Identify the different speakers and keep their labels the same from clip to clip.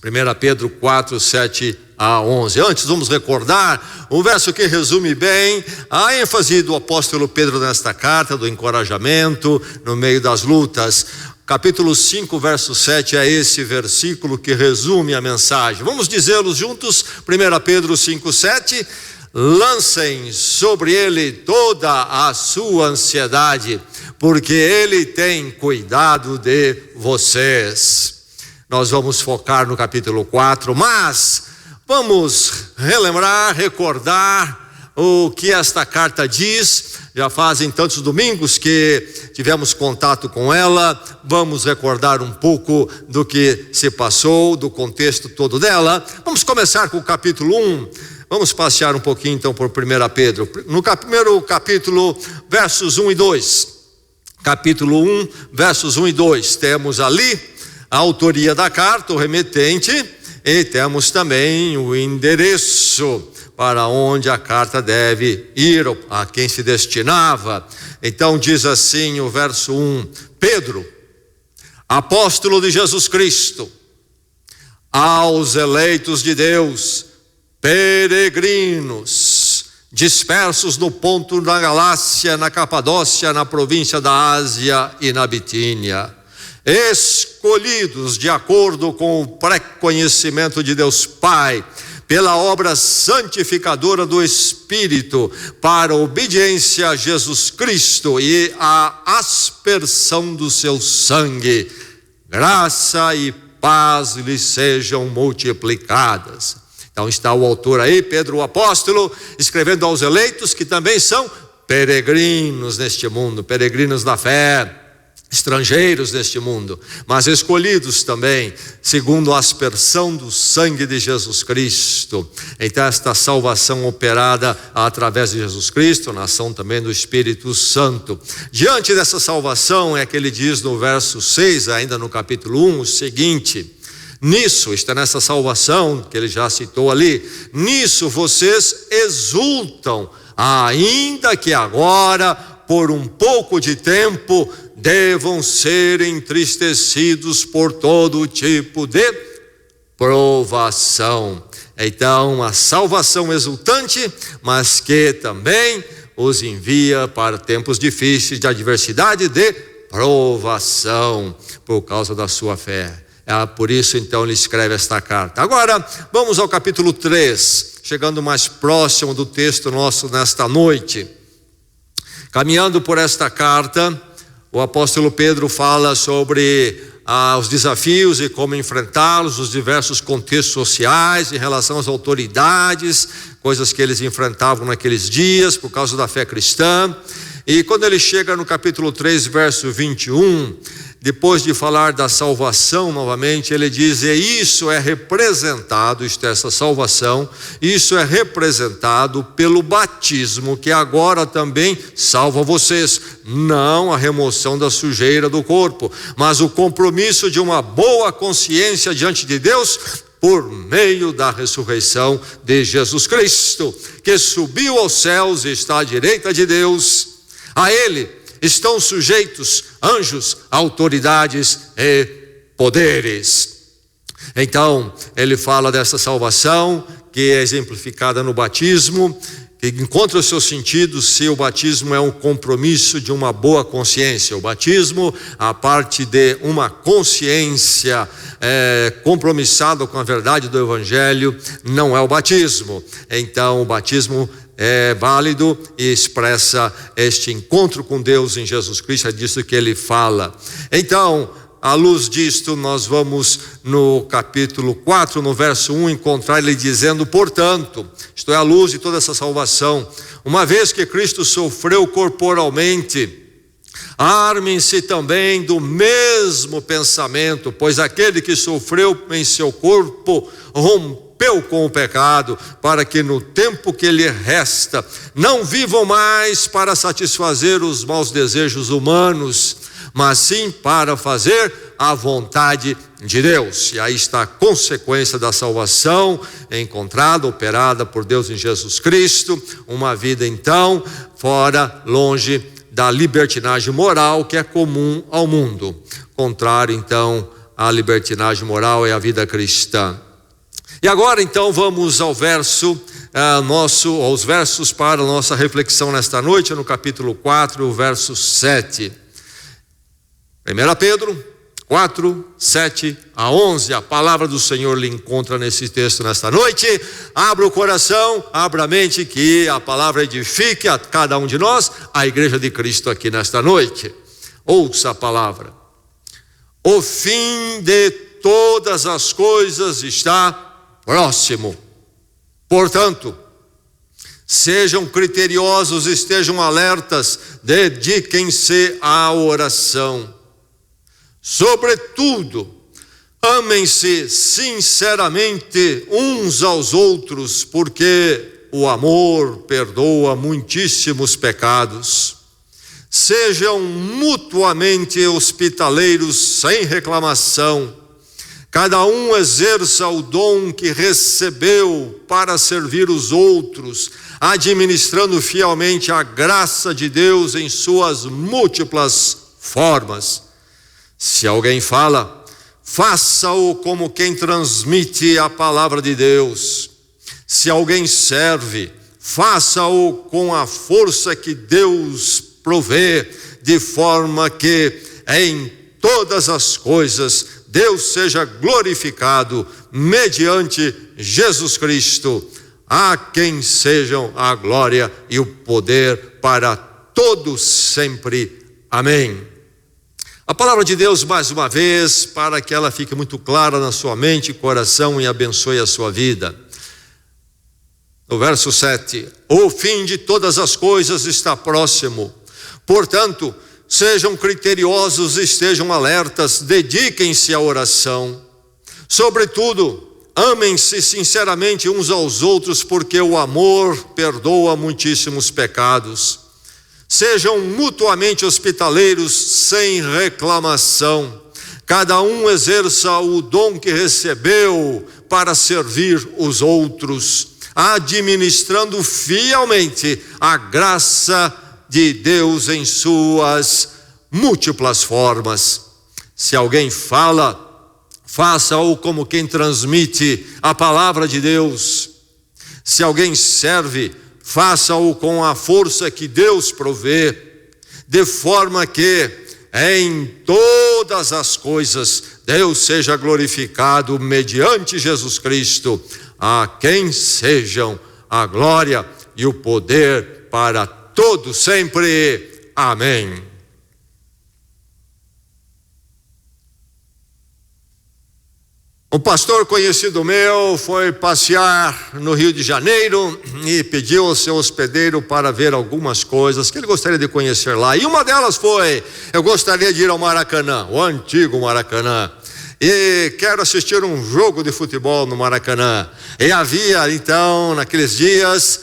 Speaker 1: 1 Pedro 4, 7 a 11. Antes, vamos recordar um verso que resume bem a ênfase do apóstolo Pedro nesta carta, do encorajamento no meio das lutas. Capítulo 5, verso 7 é esse versículo que resume a mensagem. Vamos dizê-los juntos. 1 Pedro 5, 7. Lancem sobre ele toda a sua ansiedade, porque ele tem cuidado de vocês. Nós vamos focar no capítulo 4, mas vamos relembrar, recordar o que esta carta diz. Já fazem tantos domingos que tivemos contato com ela. Vamos recordar um pouco do que se passou, do contexto todo dela. Vamos começar com o capítulo 1. Vamos passear um pouquinho então por 1 Pedro. No primeiro capítulo, versos 1 e 2. Capítulo 1, versos 1 e 2. Temos ali a autoria da carta, o remetente, e temos também o endereço para onde a carta deve ir, a quem se destinava. Então diz assim o verso 1: Pedro, apóstolo de Jesus Cristo, aos eleitos de Deus, peregrinos, dispersos no ponto da Galácia, na Capadócia, na província da Ásia e na Bitínia, escolhidos de acordo com o pré-conhecimento de Deus Pai, pela obra santificadora do Espírito, para a obediência a Jesus Cristo e a aspersão do seu sangue, graça e paz lhes sejam multiplicadas. Então está o autor aí, Pedro o apóstolo, escrevendo aos eleitos que também são peregrinos neste mundo, peregrinos da fé, estrangeiros neste mundo, mas escolhidos também, segundo a aspersão do sangue de Jesus Cristo. Então esta salvação operada através de Jesus Cristo, na ação também do Espírito Santo. Diante dessa salvação é que ele diz no verso 6, ainda no capítulo 1, o seguinte: nisso, está nessa salvação que ele já citou ali, nisso vocês exultam, ainda que agora, por um pouco de tempo, devam ser entristecidos por todo tipo de provação. Então, a salvação exultante, mas que também os envia para tempos difíceis de adversidade, de provação, por causa da sua fé. Por isso, então, ele escreve esta carta. Agora, vamos ao capítulo 3, chegando mais próximo do texto nosso nesta noite. Caminhando por esta carta, o apóstolo Pedro fala sobre os desafios e como enfrentá-los, os diversos contextos sociais em relação às autoridades, coisas que eles enfrentavam naqueles dias por causa da fé cristã. E quando ele chega no capítulo 3, verso 21, depois de falar da salvação novamente, ele diz: e isso é representado, essa salvação, isso é representado pelo batismo, que agora também salva vocês, não a remoção da sujeira do corpo, mas o compromisso de uma boa consciência diante de Deus, por meio da ressurreição de Jesus Cristo, que subiu aos céus e está à direita de Deus. A ele estão sujeitos anjos, autoridades e poderes. Então, ele fala dessa salvação que é exemplificada no batismo, que encontra o seu sentido se o batismo é um compromisso de uma boa consciência. O batismo, a parte de uma consciência compromissada com a verdade do Evangelho, não é o batismo. Então, o batismo é válido e expressa este encontro com Deus em Jesus Cristo, é disso que ele fala. Então, à luz disto, nós vamos no capítulo 4, no verso 1, encontrar ele dizendo: portanto, isto é, à luz de toda essa salvação, uma vez que Cristo sofreu corporalmente, armem-se também do mesmo pensamento, pois aquele que sofreu em seu corpo rompeu com o pecado, para que no tempo que lhe resta não vivam mais para satisfazer os maus desejos humanos, mas sim para fazer a vontade de Deus. E aí está a consequência da salvação encontrada, operada por Deus em Jesus Cristo, uma vida então fora, longe da libertinagem moral que é comum ao mundo, contrário então a libertinagem moral e a vida cristã. E agora então vamos ao aos versos para a nossa reflexão nesta noite, no capítulo 4, verso 7. 1 Pedro 4, 7 a 11, a palavra do Senhor lhe encontra nesse texto nesta noite. Abra o coração, abra a mente, que a palavra edifique a cada um de nós, a igreja de Cristo aqui nesta noite. Ouça a palavra. O fim de todas as coisas está próximo. Portanto, sejam criteriosos, estejam alertas, dediquem-se à oração. Sobretudo, amem-se sinceramente uns aos outros, porque o amor perdoa muitíssimos pecados. Sejam mutuamente hospitaleiros sem reclamação. Cada um exerça o dom que recebeu para servir os outros, administrando fielmente a graça de Deus em suas múltiplas formas. Se alguém fala, faça-o como quem transmite a palavra de Deus. Se alguém serve, faça-o com a força que Deus provê, de forma que em todas as coisas Deus seja glorificado mediante Jesus Cristo, a quem sejam a glória e o poder para todos sempre. Amém. A palavra de Deus, mais uma vez, para que ela fique muito clara na sua mente e coração e abençoe a sua vida. No verso 7, o fim de todas as coisas está próximo. Portanto, sejam criteriosos, estejam alertas, dediquem-se à oração. Sobretudo, amem-se sinceramente uns aos outros, porque o amor perdoa muitíssimos pecados. Sejam mutuamente hospitaleiros sem reclamação. Cada um exerça o dom que recebeu para servir os outros, administrando fielmente a graça de Deus em suas múltiplas formas. Se alguém fala, faça-o como quem transmite a palavra de Deus. Se alguém serve, faça-o com a força que Deus provê, de forma que em todas as coisas Deus seja glorificado mediante Jesus Cristo, a quem sejam a glória e o poder para todos sempre. Amém. Um pastor conhecido meu foi passear no Rio de Janeiro e pediu ao seu hospedeiro para ver algumas coisas que ele gostaria de conhecer lá. E uma delas foi: eu gostaria de ir ao Maracanã, o antigo Maracanã. E quero assistir um jogo de futebol no Maracanã. E havia então, naqueles dias,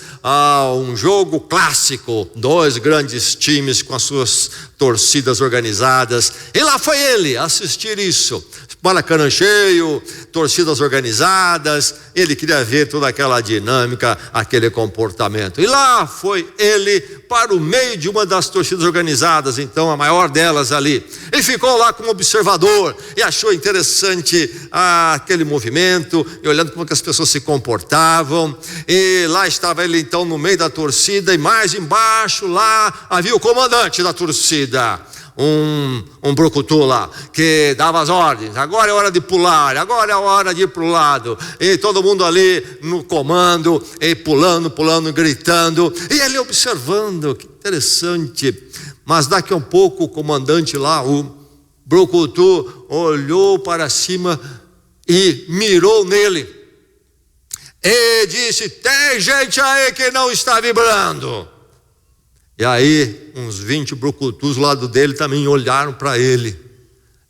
Speaker 1: um jogo clássico, dois grandes times com as suas torcidas organizadas. E lá foi ele assistir isso. Maracanã cheio, torcidas organizadas. Ele queria ver toda aquela dinâmica, aquele comportamento. E lá foi ele para o meio de uma das torcidas organizadas, então a maior delas ali. Ele ficou lá como observador e achou interessante aquele movimento, e olhando como que as pessoas se comportavam. E lá estava ele então no meio da torcida, e mais embaixo lá havia o comandante da torcida, um brucutu lá, que dava as ordens: agora é hora de pular, agora é hora de ir para o lado. E todo mundo ali no comando, e pulando, gritando, e ele observando. Que interessante. Mas daqui a um pouco o comandante lá, o brucutu, olhou para cima e mirou nele e disse: tem gente aí que não está vibrando. E aí uns 20 brucutus do lado dele também olharam para ele.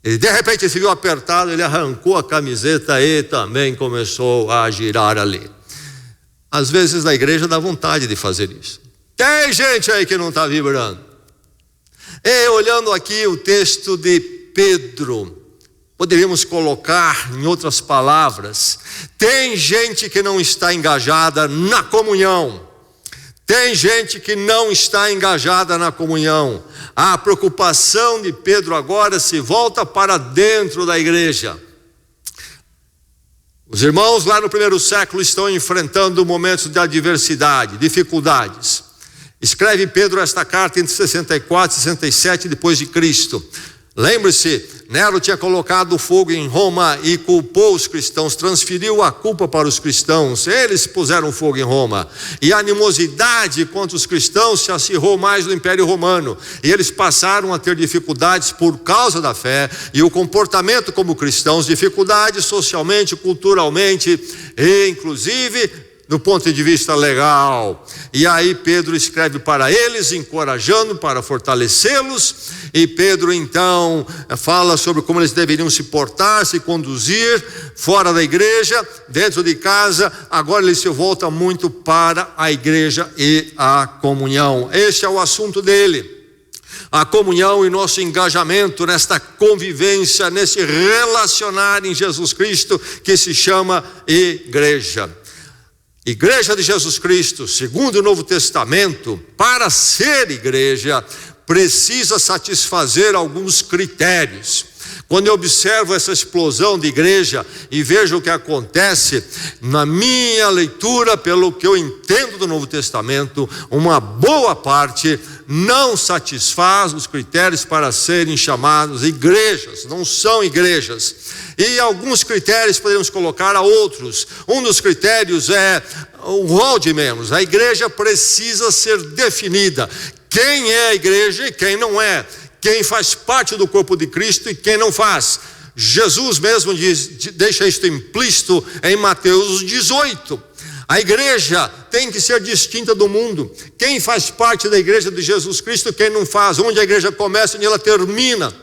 Speaker 1: E de repente ele se viu apertado, ele arrancou a camiseta e também começou a girar ali. Às vezes na igreja dá vontade de fazer isso. Tem gente aí que não está vibrando. E olhando aqui o texto de Pedro, poderíamos colocar em outras palavras: tem gente que não está engajada na comunhão. Tem gente que não está engajada na comunhão. A preocupação de Pedro agora se volta para dentro da igreja. Os irmãos lá no primeiro século estão enfrentando momentos de adversidade, dificuldades. Escreve Pedro esta carta entre 64 e 67 depois de Cristo. Lembre-se, Nero tinha colocado fogo em Roma e culpou os cristãos, transferiu a culpa para os cristãos. Eles puseram fogo em Roma. E a animosidade contra os cristãos se acirrou mais no Império Romano. E eles passaram a ter dificuldades por causa da fé e o comportamento como cristãos, dificuldades socialmente, culturalmente e inclusive do ponto de vista legal. E aí Pedro escreve para eles, encorajando para fortalecê-los, e Pedro então fala sobre como eles deveriam se portar, se conduzir fora da igreja, dentro de casa. Agora ele se volta muito para a igreja e a comunhão. Este é o assunto dele. A comunhão e nosso engajamento nesta convivência, nesse relacionar em Jesus Cristo que se chama igreja. Igreja de Jesus Cristo, segundo o Novo Testamento, para ser igreja, precisa satisfazer alguns critérios. Quando eu observo essa explosão de igreja e vejo o que acontece, na minha leitura, pelo que eu entendo do Novo Testamento, uma boa parte não satisfaz os critérios para serem chamados igrejas, não são igrejas. E alguns critérios podemos colocar a outros. Um dos critérios é o rol de membros. A igreja precisa ser definida. Quem é a igreja e quem não é. Quem faz parte do corpo de Cristo e quem não faz. Jesus mesmo deixa isto implícito em Mateus 18. A igreja tem que ser distinta do mundo. Quem faz parte da igreja de Jesus Cristo e quem não faz. Onde a igreja começa e onde ela termina.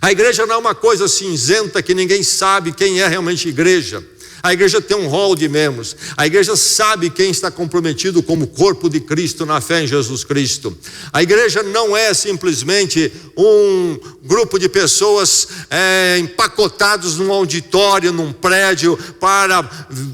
Speaker 1: A igreja não é uma coisa cinzenta que ninguém sabe quem é realmente igreja. A igreja tem um rol de membros. A igreja sabe quem está comprometido como corpo de Cristo na fé em Jesus Cristo. A igreja não é simplesmente um grupo de pessoas empacotados num auditório, num prédio, para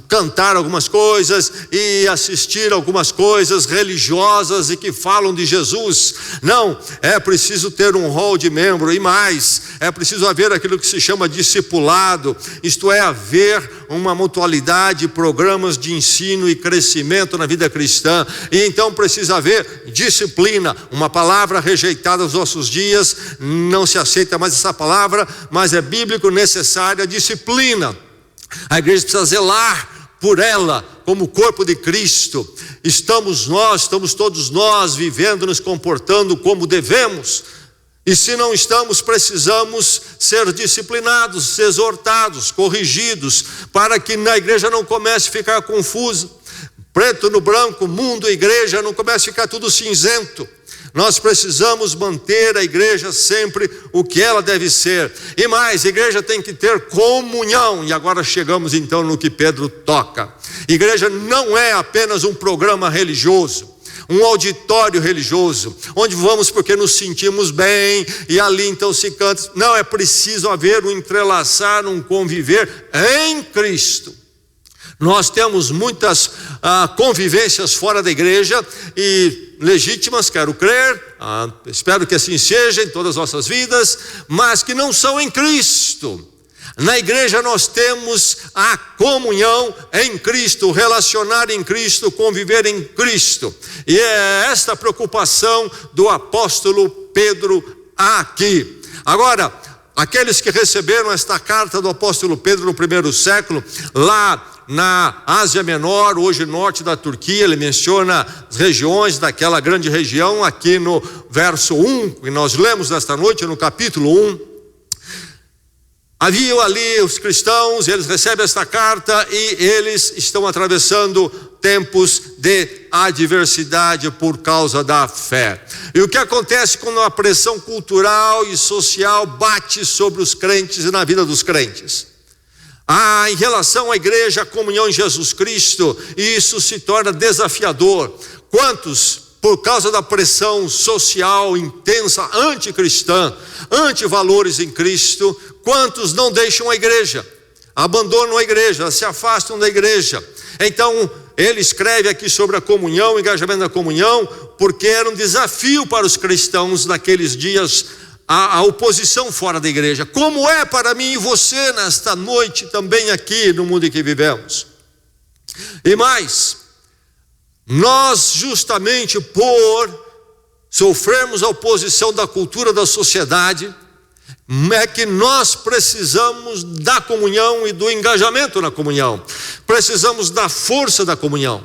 Speaker 1: cantar algumas coisas e assistir algumas coisas religiosas e que falam de Jesus. Não, é preciso ter um rol de membro e mais, é preciso haver aquilo que se chama discipulado, isto é, haver uma mutualidade, programas de ensino e crescimento na vida cristã. E então precisa haver disciplina, uma palavra rejeitada nos nossos dias, não se aceita mais essa palavra, mas é bíblico necessária, disciplina. A igreja precisa zelar por ela, como corpo de Cristo. Estamos todos nós vivendo, nos comportando como devemos. E se não estamos, precisamos ser disciplinados, exortados, corrigidos, para que na igreja não comece a ficar confuso, preto no branco, mundo e igreja, não comece a ficar tudo cinzento. Nós precisamos manter a igreja sempre o que ela deve ser. E mais, a igreja tem que ter comunhão. E agora chegamos então no que Pedro toca. Igreja não é apenas um programa religioso, um auditório religioso, onde vamos porque nos sentimos bem e ali então se canta. Não, é preciso haver um entrelaçar, um conviver em Cristo. Nós temos muitas convivências fora da igreja e legítimas, quero crer, espero que assim seja em todas as nossas vidas, mas que não são em Cristo. Na igreja nós temos a comunhão em Cristo, relacionar em Cristo, conviver em Cristo. E é esta a preocupação do apóstolo Pedro aqui. Agora, aqueles que receberam esta carta do apóstolo Pedro no primeiro século, lá na Ásia Menor, hoje norte da Turquia, ele menciona as regiões daquela grande região aqui no verso 1, que nós lemos nesta noite, no capítulo 1. Havia ali os cristãos, eles recebem esta carta e eles estão atravessando tempos de adversidade por causa da fé. E o que acontece quando a pressão cultural e social bate sobre os crentes e na vida dos crentes? Em relação à igreja, a comunhão em Jesus Cristo, isso se torna desafiador. Quantos, por causa da pressão social intensa, anticristã, antivalores em Cristo, quantos não deixam a igreja, abandonam a igreja, se afastam da igreja? Então ele escreve aqui sobre a comunhão, o engajamento na comunhão, porque era um desafio para os cristãos naqueles dias, a oposição fora da igreja, como é para mim e você nesta noite também aqui no mundo em que vivemos. E mais, nós justamente por sofrermos a oposição da cultura da sociedade, é que nós precisamos da comunhão e do engajamento na comunhão, precisamos da força da comunhão,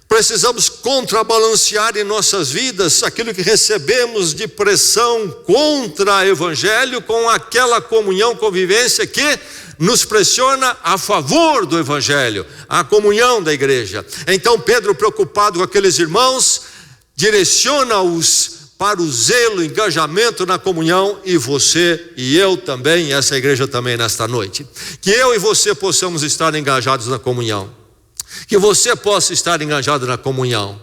Speaker 1: precisamos contrabalancear em nossas vidas aquilo que recebemos de pressão contra o evangelho com aquela comunhão, convivência que nos pressiona a favor do evangelho, a comunhão da igreja. Então Pedro, preocupado com aqueles irmãos, direciona-os para o zelo, engajamento na comunhão, e você e eu também, essa igreja também nesta noite. Que eu e você possamos estar engajados na comunhão. Que você possa estar engajado na comunhão.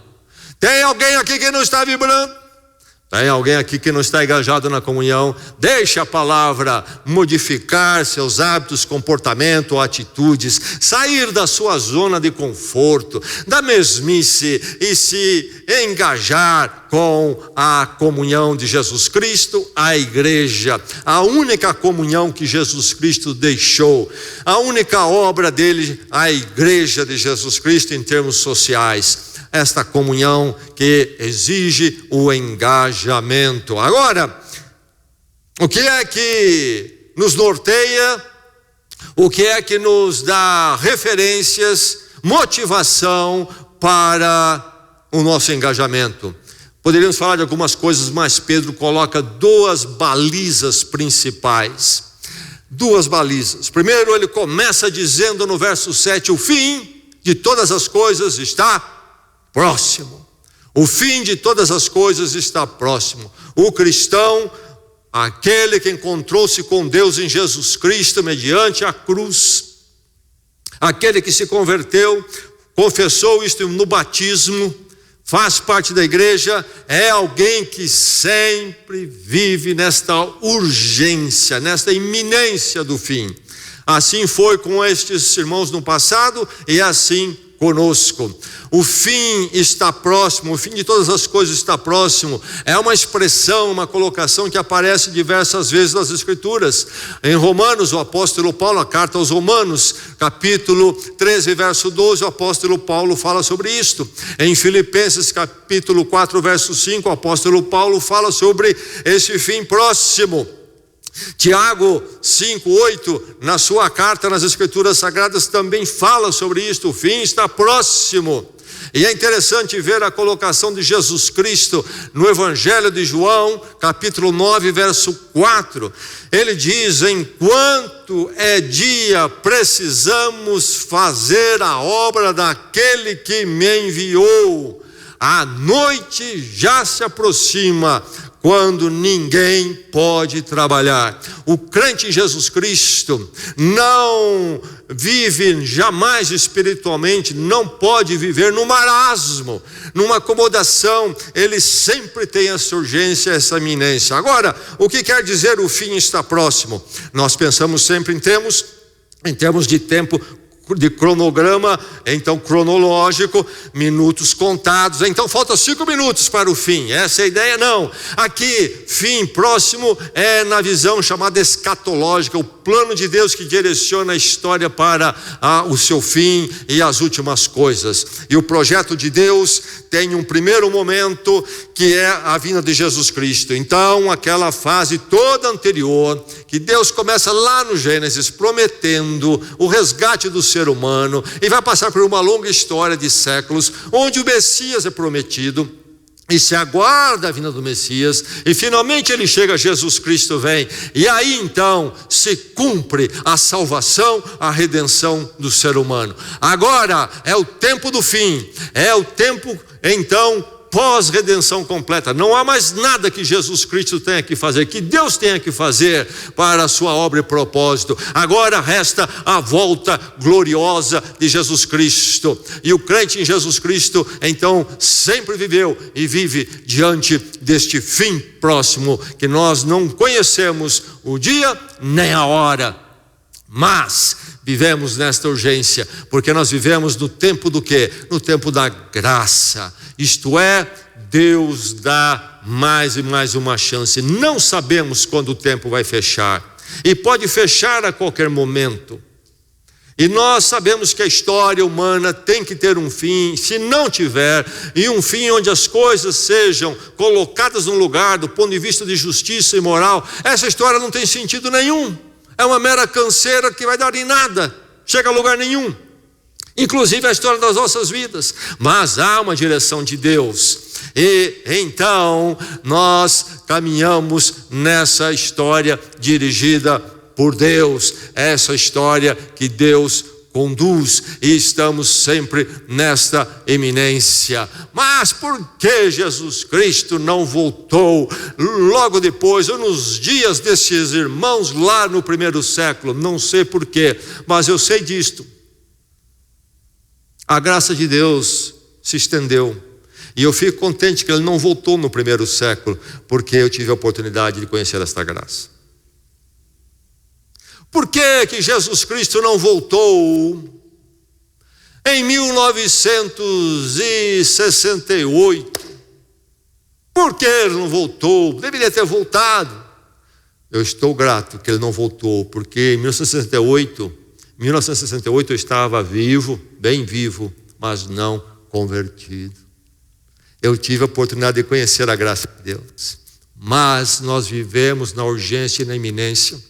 Speaker 1: Tem alguém aqui que não está vibrando? Tem alguém aqui que não está engajado na comunhão? Deixe a palavra modificar seus hábitos, comportamento, atitudes, sair da sua zona de conforto, da mesmice e se engajar com a comunhão de Jesus Cristo, a igreja, a única comunhão que Jesus Cristo deixou, a única obra dele, a igreja de Jesus Cristo em termos sociais. Esta comunhão que exige o engajamento. Agora, o que é que nos norteia? O que é que nos dá referências, motivação para o nosso engajamento? Poderíamos falar de algumas coisas, mas Pedro coloca duas balizas principais. Duas balizas. Primeiro, ele começa dizendo no verso 7, o fim de todas as coisas está próximo. O fim de todas as coisas está próximo. O cristão, aquele que encontrou-se com Deus em Jesus Cristo mediante a cruz, aquele que se converteu, confessou isto no batismo, faz parte da igreja, é alguém que sempre vive nesta urgência, nesta iminência do fim. Assim foi com estes irmãos no passado e assim conosco. O fim está próximo, o fim de todas as coisas está próximo. É uma expressão, uma colocação que aparece diversas vezes nas Escrituras. Em Romanos, o apóstolo Paulo, a carta aos Romanos, capítulo 13, verso 12, o apóstolo Paulo fala sobre isto. Em Filipenses, capítulo 4, verso 5, o apóstolo Paulo fala sobre esse fim próximo. Tiago 5:8, na sua carta nas Escrituras Sagradas, também fala sobre isto, o fim está próximo. E é interessante ver a colocação de Jesus Cristo no Evangelho de João, capítulo 9, verso 4. Ele diz: enquanto é dia, precisamos fazer a obra daquele que me enviou. A noite já se aproxima, quando ninguém pode trabalhar. O crente em Jesus Cristo não vive jamais espiritualmente, não pode viver no marasmo, numa acomodação. Ele sempre tem essa urgência, essa iminência. Agora, o que quer dizer o fim está próximo? Nós pensamos sempre em termos de tempo, de cronograma, então cronológico, minutos contados, então falta 5 minutos para o fim. Essa é a ideia? Não. Aqui, fim próximo é na visão chamada escatológica, o plano de Deus que direciona a história para o seu fim e as últimas coisas. E o projeto de Deus tem um primeiro momento que é a vinda de Jesus Cristo. Então, aquela fase toda anterior, que Deus começa lá no Gênesis, prometendo o resgate do ser humano, e vai passar por uma longa história de séculos, onde o Messias é prometido, e se aguarda a vinda do Messias, e finalmente ele chega, Jesus Cristo vem, e aí então se cumpre a salvação, a redenção do ser humano. Agora é o tempo do fim, é o tempo então pós-redenção completa. Não há mais nada que Jesus Cristo tenha que fazer, que Deus tenha que fazer para a sua obra e propósito. Agora resta a volta gloriosa de Jesus Cristo, e o crente em Jesus Cristo então sempre viveu e vive diante deste fim próximo, que nós não conhecemos o dia nem a hora, mas vivemos nesta urgência, porque nós vivemos no tempo do quê? No tempo da graça. Isto é, Deus dá mais e mais uma chance. Não sabemos quando o tempo vai fechar, e pode fechar a qualquer momento. E nós sabemos que a história humana tem que ter um fim. Se não tiver, e um fim onde as coisas sejam colocadas no lugar do ponto de vista de justiça e moral, essa história não tem sentido nenhum. É uma mera canseira que vai dar em nada, chega a lugar nenhum, inclusive a história das nossas vidas. Mas há uma direção de Deus, e então nós caminhamos nessa história dirigida por Deus, essa história que Deus conduz, e estamos sempre nesta eminência. Mas por que Jesus Cristo não voltou logo depois, ou nos dias desses irmãos lá no primeiro século? Não sei por quê, mas eu sei disto: a graça de Deus se estendeu, e eu fico contente que Ele não voltou no primeiro século, porque eu tive a oportunidade de conhecer esta graça. Por que Jesus Cristo não voltou em 1968? Por que Ele não voltou? Deveria ter voltado. Eu estou grato que Ele não voltou, porque em 1968 eu estava vivo, bem vivo, mas não convertido. Eu tive a oportunidade de conhecer a graça de Deus, mas nós vivemos na urgência e na iminência.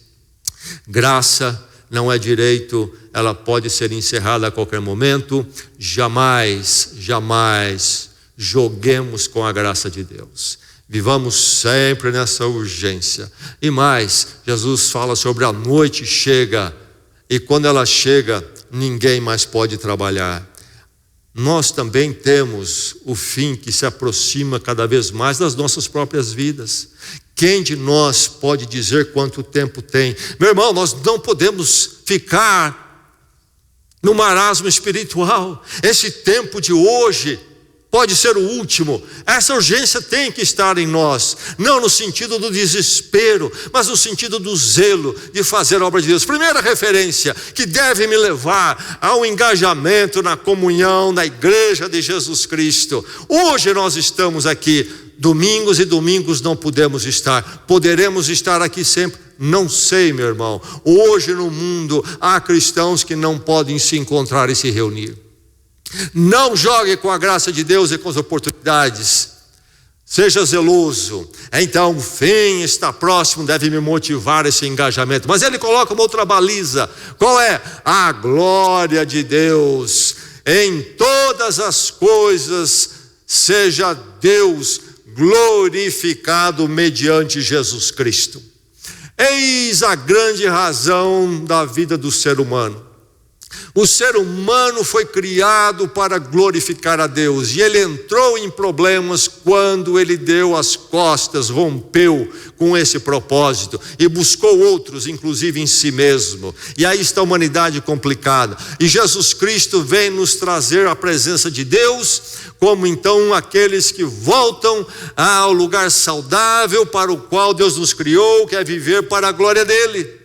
Speaker 1: Graça não é direito, ela pode ser encerrada a qualquer momento. Jamais joguemos com a graça de Deus. Vivamos sempre nessa urgência. E mais, Jesus fala sobre a noite chega, e quando ela chega, ninguém mais pode trabalhar. Nós também temos o fim que se aproxima cada vez mais das nossas próprias vidas. Quem de nós pode dizer quanto tempo tem? Meu irmão, nós não podemos ficar no marasmo espiritual. Esse tempo de hoje pode ser o último. Essa urgência tem que estar em nós, não no sentido do desespero, mas no sentido do zelo de fazer a obra de Deus. Primeira referência que deve me levar ao engajamento na comunhão na igreja de Jesus Cristo. Hoje nós estamos aqui, domingos e domingos não podemos estar. Poderemos estar aqui sempre? Não sei, meu irmão. Hoje no mundo há cristãos que não podem se encontrar e se reunir. Não jogue com a graça de Deus e com as oportunidades. Seja zeloso. Então o fim está próximo, deve me motivar esse engajamento. Mas ele coloca uma outra baliza. Qual é? A glória de Deus. Em todas as coisas seja Deus glorificado mediante Jesus Cristo. Eis a grande razão da vida do ser humano. O ser humano foi criado para glorificar a Deus, e ele entrou em problemas quando ele deu as costas, rompeu com esse propósito e buscou outros, inclusive em si mesmo. E aí está a humanidade complicada, e Jesus Cristo vem nos trazer a presença de Deus, como então aqueles que voltam ao lugar saudável para o qual Deus nos criou, que é viver para a glória dele.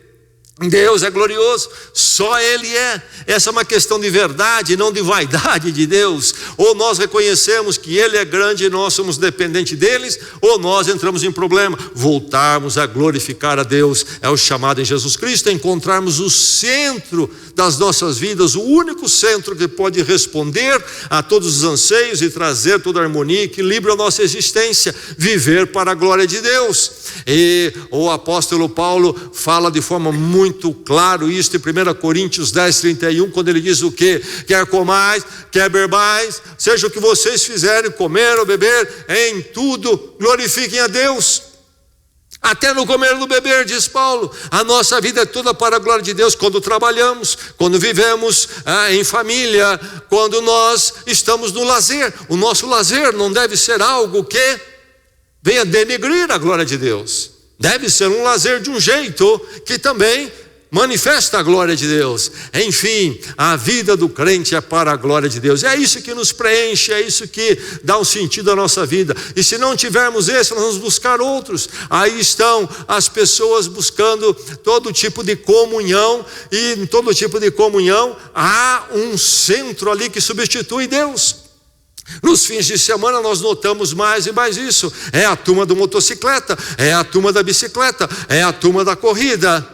Speaker 1: Deus é glorioso, só Ele é. Essa é uma questão de verdade, não de vaidade de Deus. Ou nós reconhecemos que Ele é grande e nós somos dependentes deles, ou nós entramos em problema. Voltarmos a glorificar a Deus é o chamado em Jesus Cristo, é encontrarmos o centro das nossas vidas, o único centro que pode responder a todos os anseios e trazer toda a harmonia e equilíbrio à nossa existência, viver para a glória de Deus. E o apóstolo Paulo fala de forma muito clara isso em 1 Coríntios 10:31, quando ele diz o quê? Quer comais, quer bebais, seja o que vocês fizerem, comer ou beber, em tudo glorifiquem a Deus. Até no comer e no beber, diz Paulo, a nossa vida é toda para a glória de Deus. Quando trabalhamos, quando vivemos em família, quando nós estamos no lazer. O nosso lazer não deve ser algo que venha denegrir a glória de Deus. Deve ser um lazer de um jeito que também manifesta a glória de Deus. Enfim, a vida do crente é para a glória de Deus. É isso que nos preenche, é isso que dá um sentido à nossa vida. E se não tivermos esse, nós vamos buscar outros. Aí estão as pessoas buscando todo tipo de comunhão, e em todo tipo de comunhão há um centro ali que substitui Deus. Nos fins de semana nós notamos mais e mais isso. É a turma da motocicleta, é a turma da bicicleta, é a turma da corrida,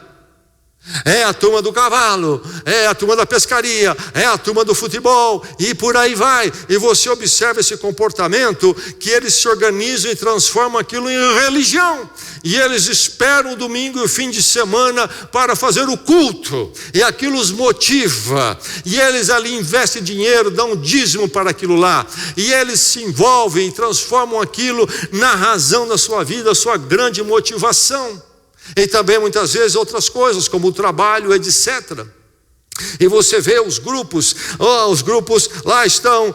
Speaker 1: é a turma do cavalo, é a turma da pescaria, é a turma do futebol, e por aí vai. E você observa esse comportamento, que eles se organizam e transformam aquilo em religião, e eles esperam o domingo e o fim de semana para fazer o culto, e aquilo os motiva, e eles ali investem dinheiro, dão dízimo para aquilo lá, e eles se envolvem e transformam aquilo na razão da sua vida, a sua grande motivação. E também muitas vezes outras coisas, como o trabalho, etc. E você vê os grupos lá estão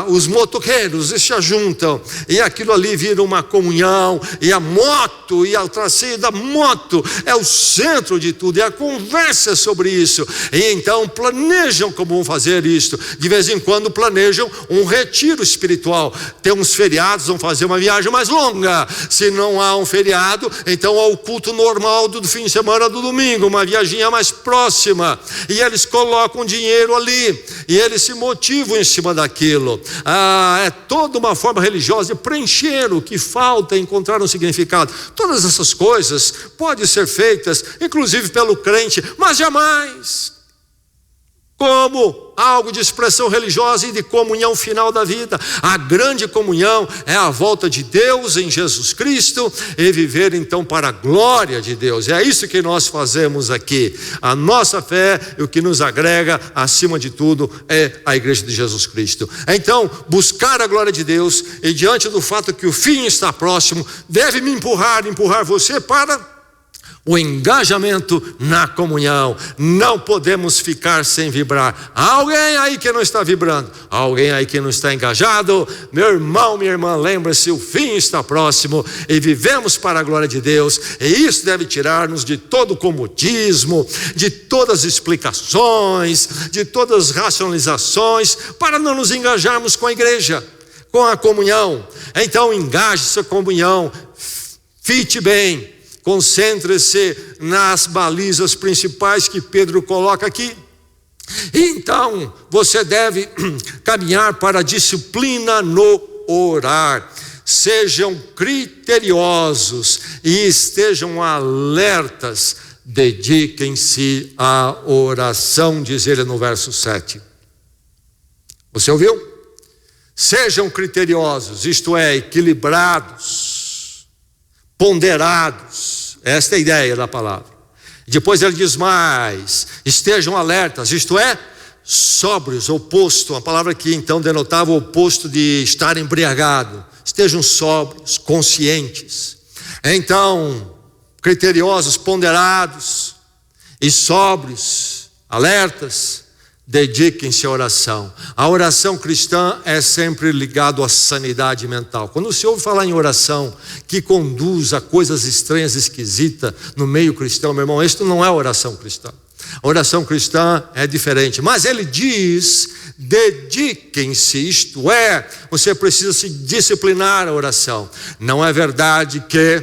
Speaker 1: os motoqueiros, eles se ajuntam, e aquilo ali vira uma comunhão, e a moto, e o traceio da moto é o centro de tudo, e a conversa é sobre isso. E então planejam como vão fazer isso. De vez em quando planejam um retiro espiritual. Tem uns feriados, vão fazer uma viagem mais longa. Se não há um feriado, então há o culto normal do fim de semana, do domingo, uma viaginha mais próxima. E eles colocam dinheiro ali, e eles se motivam em cima daquilo. É toda uma forma religiosa de preencher o que falta, encontrar um significado. Todas essas coisas podem ser feitas, inclusive pelo crente, mas jamais como algo de expressão religiosa e de comunhão final da vida. A grande comunhão é a volta de Deus em Jesus Cristo, e viver então para a glória de Deus. É isso que nós fazemos aqui. A nossa fé, e o que nos agrega acima de tudo, é a igreja de Jesus Cristo. Então, buscar a glória de Deus, e diante do fato que o fim está próximo, deve me empurrar você para o engajamento na comunhão. Não podemos ficar sem vibrar. Há alguém aí que não está vibrando? Há alguém aí que não está engajado? Meu irmão, minha irmã, lembre-se, o fim está próximo, e vivemos para a glória de Deus, e isso deve tirar-nos de todo o comodismo, de todas as explicações, de todas as racionalizações, para não nos engajarmos com a igreja, com a comunhão. Então engaje-se com a comunhão, fique bem, concentre-se nas balizas principais que Pedro coloca aqui. Então, você deve caminhar para a disciplina no orar. Sejam criteriosos e estejam alertas. Dediquem-se à oração, diz ele no verso 7. Você ouviu? Sejam criteriosos, isto é, equilibrados, ponderados. Esta é a ideia da palavra. Depois ele diz mais: estejam alertas, isto é, sóbrios, oposto, a palavra que então denotava o oposto de estar embriagado. Estejam sóbrios, conscientes. Então, criteriosos, ponderados e sóbrios, alertas. Dediquem-se à oração. A oração cristã é sempre ligada à sanidade mental. Quando se ouve falar em oração que conduz a coisas estranhas, esquisitas no meio cristão, meu irmão, isto não é oração cristã. A oração cristã é diferente. Mas ele diz: dediquem-se, isto é, você precisa se disciplinar a oração. Não é verdade que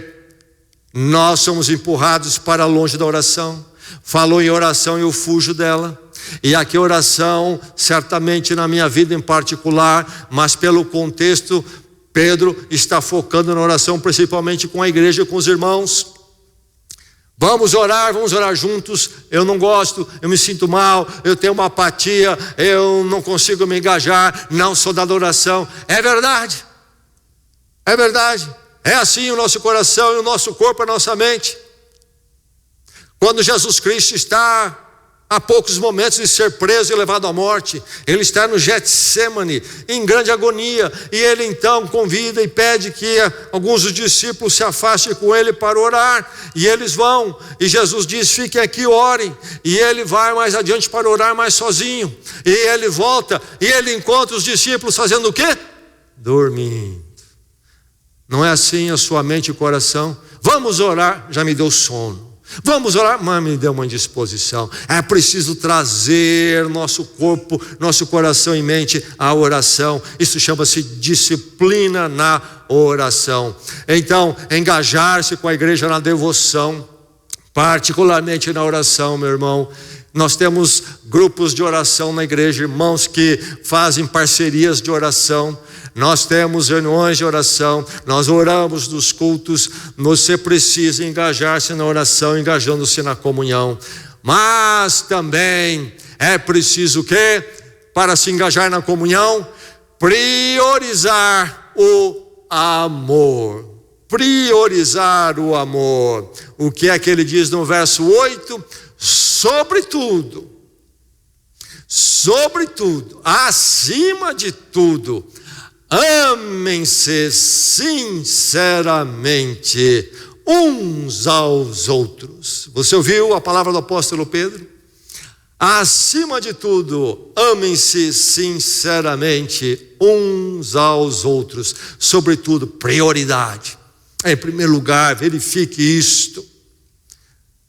Speaker 1: nós somos empurrados para longe da oração. Falou em oração e eu fujo dela. E aqui a oração, certamente na minha vida em particular, mas pelo contexto, Pedro está focando na oração principalmente com a igreja, com os irmãos. Vamos orar juntos. Eu não gosto, eu me sinto mal, eu tenho uma apatia, eu não consigo me engajar, não sou da oração. É verdade, é assim o nosso coração e o nosso corpo, a nossa mente. Quando Jesus Cristo está a poucos momentos de ser preso e levado à morte, ele está no Getsemane, em grande agonia, e ele então convida e pede que alguns dos discípulos se afastem com ele para orar, e eles vão, e Jesus diz: fiquem aqui, orem, e ele vai mais adiante para orar mais sozinho, e ele volta, e ele encontra os discípulos fazendo o quê? Dormindo. Não é assim a sua mente e coração? Vamos orar, já me deu sono. Vamos orar, mas me deu uma indisposição. É preciso trazer nosso corpo, nosso coração e mente à oração. Isso chama-se disciplina na oração. Então, engajar-se com a igreja na devoção, particularmente na oração, meu irmão. Nós temos grupos de oração na igreja, irmãos que fazem parcerias de oração. Nós temos reuniões de oração, nós oramos nos cultos. Você precisa engajar-se na oração, engajando-se na comunhão. Mas também é preciso o quê? Para se engajar na comunhão, priorizar o amor. Priorizar o amor. O que é que ele diz no verso 8? Sobretudo, acima de tudo, amem-se sinceramente uns aos outros. Você ouviu a palavra do apóstolo Pedro? Acima de tudo, amem-se sinceramente uns aos outros. Sobretudo, prioridade. Em primeiro lugar, verifique isto.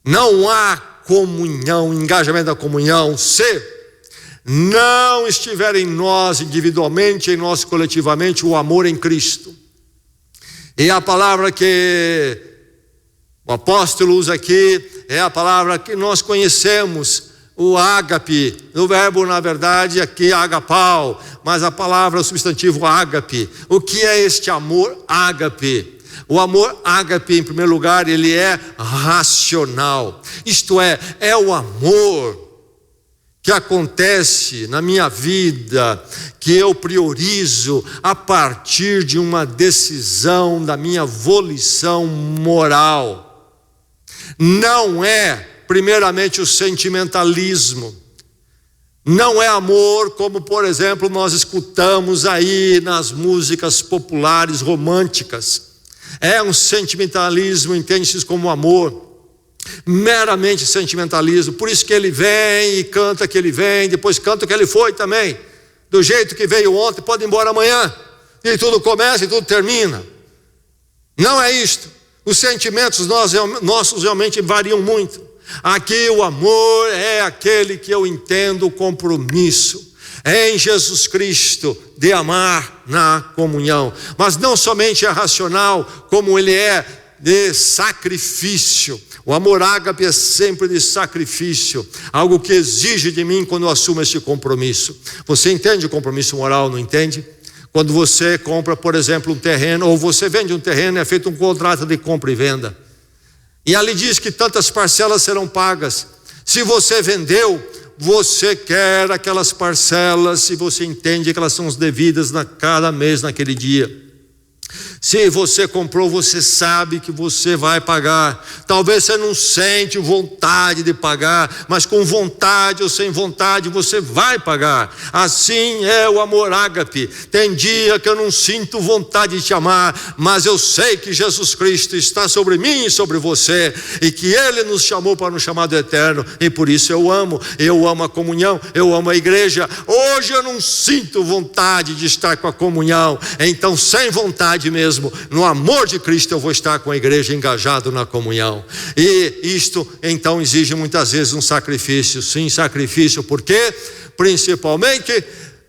Speaker 1: Não há comunhão, engajamento da comunhão, se não estiver em nós individualmente, em nós coletivamente, o amor em Cristo. E a palavra que o apóstolo usa aqui é a palavra que nós conhecemos, o ágape. O verbo, na verdade, aqui é agapau, mas a palavra, o substantivo ágape. O que é este amor ágape? O amor ágape, em primeiro lugar, ele é racional. Isto é o amor que acontece na minha vida, que eu priorizo a partir de uma decisão da minha volição moral. Não é, primeiramente, o sentimentalismo. Não é amor como, por exemplo, nós escutamos aí nas músicas populares românticas. É um sentimentalismo, entende-se como amor, meramente sentimentalismo. Por isso que ele vem e canta que ele vem, depois canta que ele foi também. Do jeito que veio ontem, pode ir embora amanhã. E tudo começa e tudo termina. Não é isto. Os sentimentos nossos realmente variam muito. Aqui o amor é aquele que eu entendo o compromisso em Jesus Cristo de amar na comunhão. Mas não somente é racional, como ele é de sacrifício. O amor ágape é sempre de sacrifício, algo que exige de mim quando eu assumo este compromisso. Você entende o compromisso moral, não entende? Quando você compra, por exemplo, um terreno, ou você vende um terreno, é feito um contrato de compra e venda. E ali diz que tantas parcelas serão pagas. Se você vendeu, você quer aquelas parcelas, e você entende que elas são as devidas cada mês naquele dia. Se você comprou, você sabe que você vai pagar. Talvez você não sente vontade de pagar, mas com vontade ou sem vontade você vai pagar. Assim é o amor ágape. Tem dia que eu não sinto vontade de te amar, mas eu sei que Jesus Cristo está sobre mim e sobre você, e que Ele nos chamou para um chamado eterno, e por isso eu amo a comunhão, eu amo a igreja. Hoje eu não sinto vontade de estar com a comunhão, então sem vontade mesmo, no amor de Cristo eu vou estar com a igreja engajado na comunhão. E isto então exige muitas vezes um sacrifício. Sim, sacrifício, porque principalmente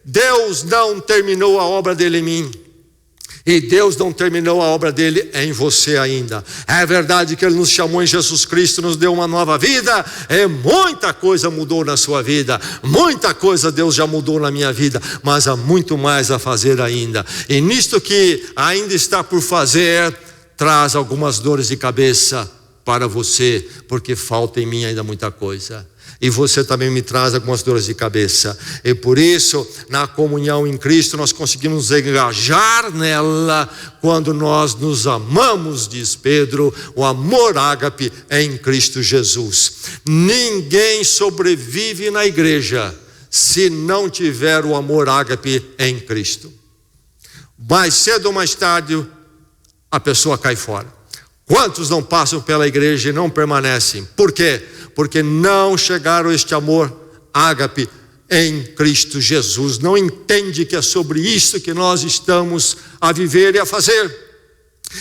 Speaker 1: Deus não terminou a obra dele em mim, e Deus não terminou a obra dele em você ainda. É verdade que Ele nos chamou em Jesus Cristo, nos deu uma nova vida, e muita coisa mudou na sua vida, muita coisa Deus já mudou na minha vida, mas há muito mais a fazer ainda. E nisto que ainda está por fazer, traz algumas dores de cabeça para você, porque falta em mim ainda muita coisa. E você também me traz algumas dores de cabeça. E por isso, na comunhão em Cristo, nós conseguimos engajar nela quando nós nos amamos, diz Pedro, o amor ágape em Cristo Jesus. Ninguém sobrevive na igreja se não tiver o amor ágape em Cristo. Mais cedo ou mais tarde, a pessoa cai fora. Quantos não passam pela igreja e não permanecem? Por quê? Porque não chegaram a este amor ágape em Cristo Jesus. Não entende que é sobre isso que nós estamos a viver e a fazer.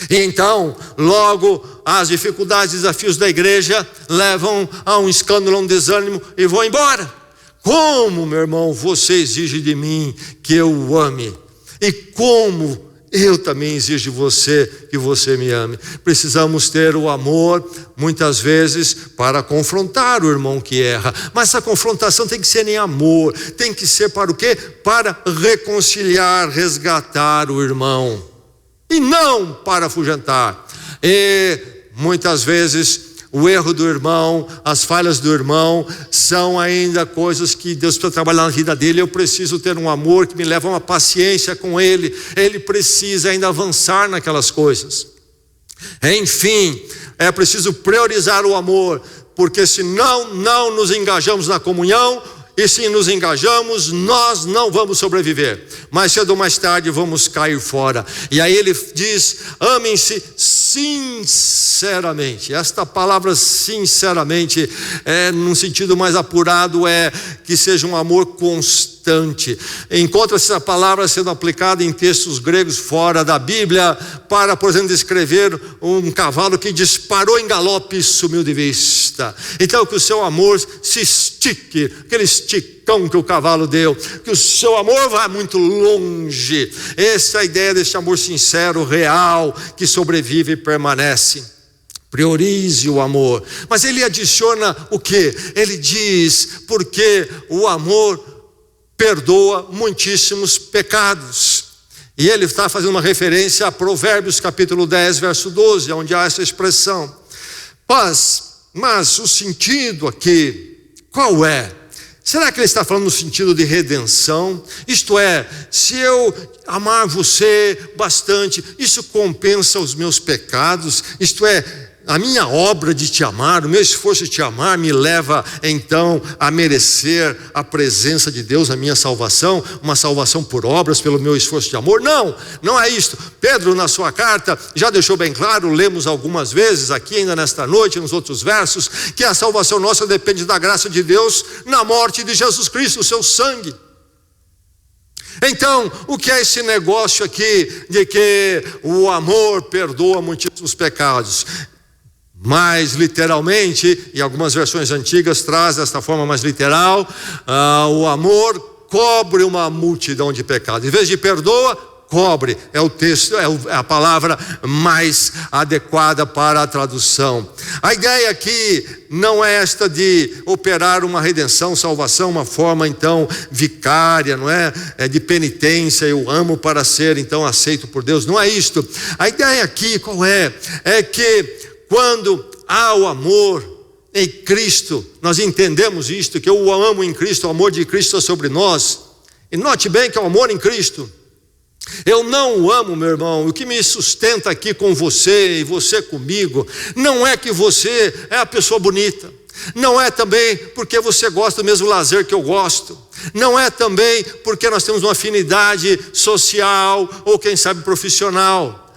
Speaker 1: E então, logo, as dificuldades, desafios da igreja levam a um escândalo, a um desânimo e vão embora. Como, meu irmão, você exige de mim que eu o ame? E como eu também exijo de você que você me ame? Precisamos ter o amor, muitas vezes, para confrontar o irmão que erra. Mas essa confrontação tem que ser em amor. Tem que ser para o quê? Para reconciliar, resgatar o irmão. E não para afugentar. E muitas vezes o erro do irmão, as falhas do irmão são ainda coisas que Deus precisa trabalhar na vida dele. Eu preciso ter um amor que me leva a uma paciência com ele. Ele precisa ainda avançar naquelas coisas. Enfim, é preciso priorizar o amor, porque senão não nos engajamos na comunhão. E se nos engajamos, nós não vamos sobreviver. Mais cedo ou mais tarde vamos cair fora. E aí ele diz: amem-se sinceramente. Esta palavra sinceramente, num sentido mais apurado, é que seja um amor constante. Encontra-se essa palavra sendo aplicada em textos gregos fora da Bíblia para, por exemplo, descrever um cavalo que disparou em galope e sumiu de vista. Então que o seu amor se estique, aquele esticão que o cavalo deu, que o seu amor vá muito longe. Essa é a ideia desse amor sincero, real, que sobrevive e permanece. Priorize o amor. Mas ele adiciona o quê? Ele diz: porque o amor perdoa muitíssimos pecados. E ele está fazendo uma referência a Provérbios capítulo 10, verso 12, onde há essa expressão. Mas o sentido aqui, qual é? Será que ele está falando no sentido de redenção? Isto é, se eu amar você bastante, isso compensa os meus pecados? Isto é, a minha obra de te amar, o meu esforço de te amar me leva então a merecer a presença de Deus, a minha salvação, uma salvação por obras, pelo meu esforço de amor? Não, não é isto. Pedro, na sua carta, já deixou bem claro, lemos algumas vezes aqui ainda nesta noite, nos outros versos, que a salvação nossa depende da graça de Deus na morte de Jesus Cristo, o seu sangue. Então, o que é esse negócio aqui de que o amor perdoa muitíssimos pecados? Mais literalmente, e algumas versões antigas trazem desta forma mais literal, o amor cobre uma multidão de pecados. Em vez de perdoa, cobre. É o texto, é a palavra mais adequada para a tradução. A ideia aqui não é esta de operar uma redenção, salvação, uma forma então vicária, não é? É de penitência, eu amo para ser então aceito por Deus. Não é isto. A ideia aqui qual é? É que quando há o amor em Cristo, nós entendemos isto, que eu o amo em Cristo, o amor de Cristo é sobre nós. E note bem que é o amor em Cristo. Eu não o amo, meu irmão. O que me sustenta aqui com você e você comigo, não é que você é a pessoa bonita, não é também porque você gosta do mesmo lazer que eu gosto, não é também porque nós temos uma afinidade social ou quem sabe profissional,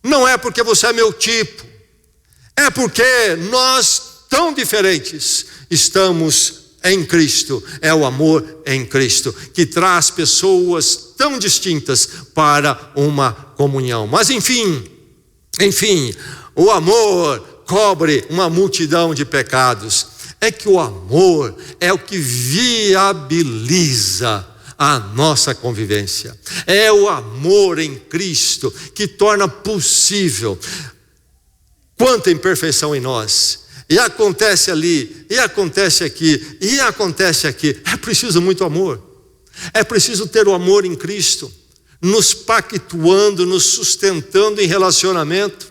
Speaker 1: não é porque você é meu tipo. É porque nós, tão diferentes, estamos em Cristo. É o amor em Cristo que traz pessoas tão distintas para uma comunhão. Mas enfim, o amor cobre uma multidão de pecados. É que o amor é o que viabiliza a nossa convivência. É o amor em Cristo que torna possível. Quanta imperfeição em nós, e acontece ali, e acontece aqui, e acontece aqui. É preciso muito amor, é preciso ter o amor em Cristo, nos pactuando, nos sustentando em relacionamento.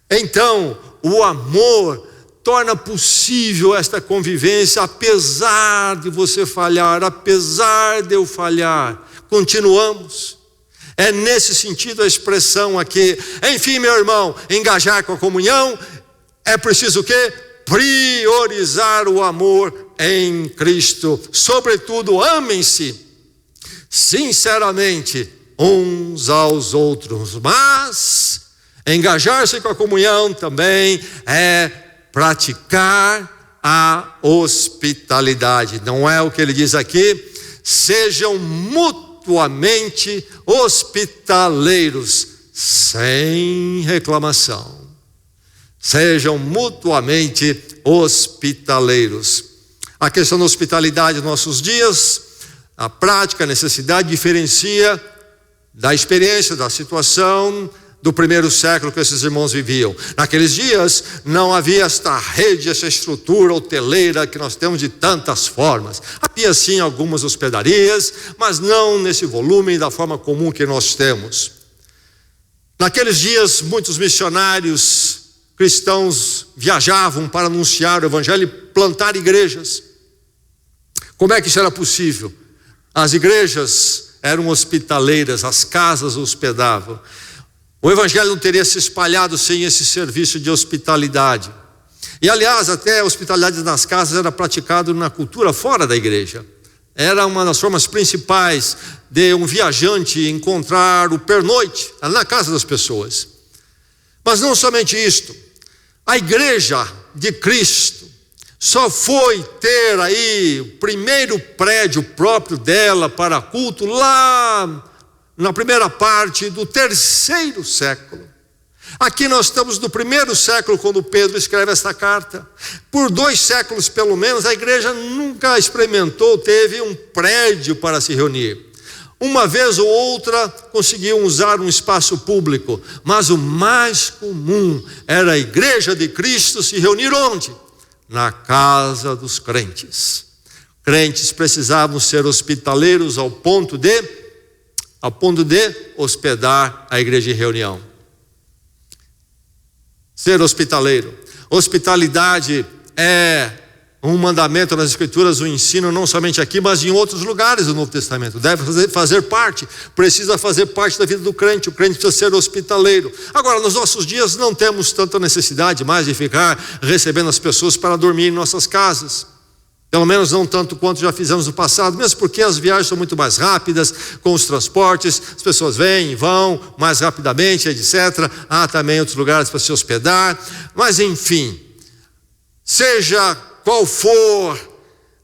Speaker 1: Então, o amor torna possível esta convivência, apesar de você falhar, apesar de eu falhar, continuamos. É nesse sentido a expressão aqui. Enfim, meu irmão, engajar com a comunhão, é preciso o quê? Priorizar o amor em Cristo. Sobretudo, amem-se sinceramente uns aos outros. Mas engajar-se com a comunhão também é praticar a hospitalidade. Não é o que ele diz aqui? Sejam mutuamente hospitaleiros, sem reclamação. Sejam mutuamente hospitaleiros. A questão da hospitalidade nos nossos dias, a prática, a necessidade diferencia da experiência, da situação do primeiro século que esses irmãos viviam. Naqueles dias não havia esta rede, essa estrutura hoteleira que nós temos de tantas formas. Havia sim algumas hospedarias, mas não nesse volume da forma comum que nós temos. Naqueles dias muitos missionários cristãos viajavam para anunciar o evangelho e plantar igrejas. Como é que isso era possível? As igrejas eram hospitaleiras, as casas hospedavam. O evangelho não teria se espalhado sem esse serviço de hospitalidade. E aliás, até a hospitalidade nas casas era praticado na cultura fora da igreja. Era uma das formas principais de um viajante encontrar o pernoite na casa das pessoas. Mas não somente isto. A igreja de Cristo só foi ter aí o primeiro prédio próprio dela para culto lá na primeira parte do 3º século. Aqui nós estamos no 1º século quando Pedro escreve esta carta. Por 2 séculos pelo menos a igreja nunca experimentou, teve um prédio para se reunir. Uma vez ou outra conseguiam usar um espaço público, mas o mais comum era a igreja de Cristo se reunir onde? Na casa dos crentes. Crentes precisavam ser hospitaleiros ao ponto de hospedar a igreja em reunião. Ser hospitaleiro. Hospitalidade é um mandamento nas Escrituras, um ensino não somente aqui, mas em outros lugares do Novo Testamento. Deve fazer parte, precisa fazer parte da vida do crente. O crente precisa ser hospitaleiro. Agora, nos nossos dias não temos tanta necessidade mais de ficar recebendo as pessoas para dormir em nossas casas. Pelo menos não tanto quanto já fizemos no passado, mesmo porque as viagens são muito mais rápidas, com os transportes, as pessoas vêm e vão mais rapidamente, etc. Há também outros lugares para se hospedar, mas enfim, seja qual for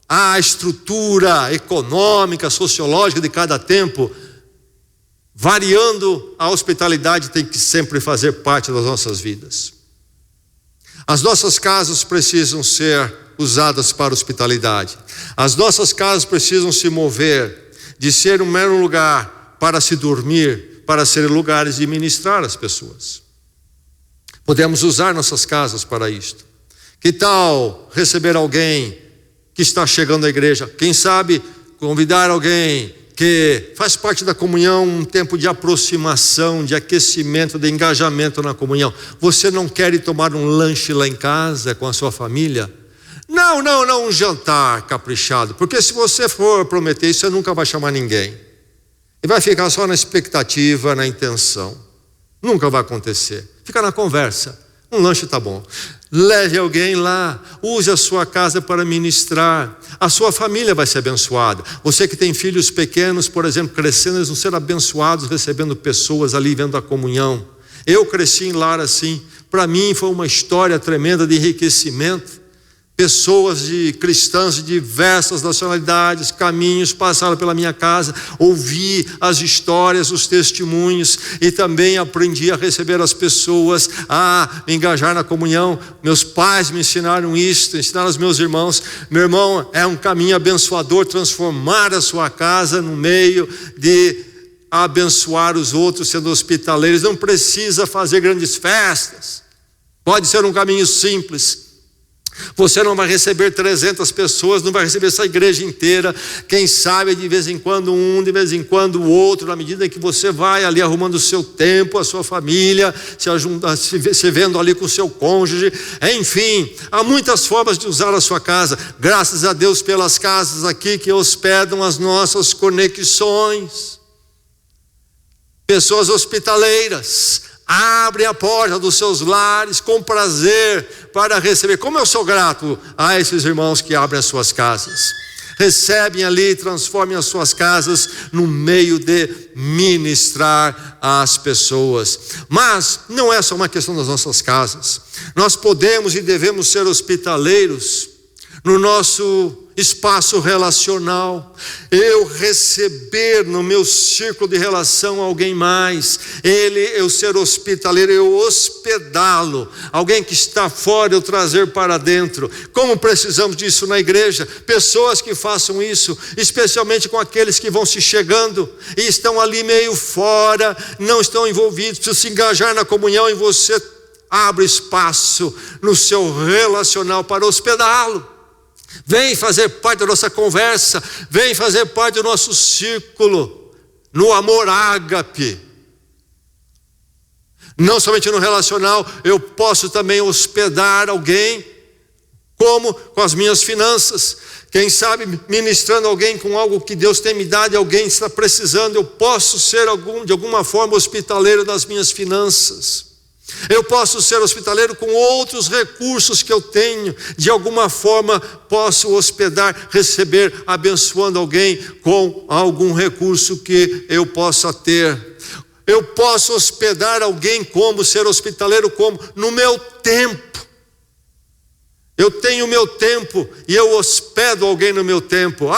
Speaker 1: a estrutura econômica, sociológica de cada tempo, variando, a hospitalidade tem que sempre fazer parte das nossas vidas. As nossas casas precisam ser usadas para hospitalidade. As nossas casas precisam se mover de ser um mero lugar para se dormir, para ser lugares de ministrar as pessoas. Podemos usar nossas casas para isto. Que tal receber alguém que está chegando à igreja? Quem sabe convidar alguém que faz parte da comunhão, um tempo de aproximação, de aquecimento, de engajamento na comunhão. Você não quer ir tomar um lanche lá em casa com a sua família? Não, um jantar caprichado, porque se você for prometer isso, você nunca vai chamar ninguém. E vai ficar só na expectativa, na intenção. Nunca vai acontecer. Fica na conversa. Um lanche tá bom. Leve alguém lá, use a sua casa para ministrar. A sua família vai ser abençoada. Você que tem filhos pequenos, por exemplo, crescendo, eles vão ser abençoados recebendo pessoas ali, vendo a comunhão. Eu cresci em lar assim. Para mim foi uma história tremenda de enriquecimento. Pessoas cristãs de diversas nacionalidades, caminhos, passaram pela minha casa, ouvi as histórias, os testemunhos e também aprendi a receber as pessoas, a me engajar na comunhão. Meus pais me ensinaram isso, ensinaram aos meus irmãos. Meu irmão, é um caminho abençoador transformar a sua casa no meio de abençoar os outros, sendo hospitaleiros. Não precisa fazer grandes festas, pode ser um caminho simples. Você não vai receber 300 pessoas, não vai receber essa igreja inteira. Quem sabe de vez em quando um, de vez em quando o outro, na medida que você vai ali arrumando o seu tempo, a sua família, se vendo ali com o seu cônjuge. Enfim, há muitas formas de usar a sua casa. Graças a Deus pelas casas aqui que hospedam as nossas conexões. Pessoas hospitaleiras. Abre a porta dos seus lares com prazer para receber. Como eu sou grato a esses irmãos que abrem as suas casas. Recebem ali, transformem as suas casas no meio de ministrar às pessoas. Mas não é só uma questão das nossas casas. Nós podemos e devemos ser hospitaleiros no nosso espaço relacional, eu receber no meu círculo de relação alguém mais, eu ser hospitaleiro, eu hospedá-lo, alguém que está fora eu trazer para dentro. Como precisamos disso na igreja? Pessoas que façam isso, especialmente com aqueles que vão se chegando e estão ali meio fora, não estão envolvidos, precisam se engajar na comunhão, e você abre espaço no seu relacional para hospedá-lo. Vem fazer parte da nossa conversa, vem fazer parte do nosso círculo, no amor ágape. Não somente no relacional, eu posso também hospedar alguém, como com as minhas finanças. Quem sabe ministrando alguém com algo que Deus tem me dado e alguém está precisando, eu posso ser de alguma forma hospitaleiro das minhas finanças. Eu posso ser hospitaleiro com outros recursos que eu tenho, de alguma forma posso hospedar, receber, abençoando alguém com algum recurso que eu possa ter. Eu posso hospedar alguém, como ser hospitaleiro, como no meu tempo. Eu tenho o meu tempo e eu hospedo alguém no meu tempo.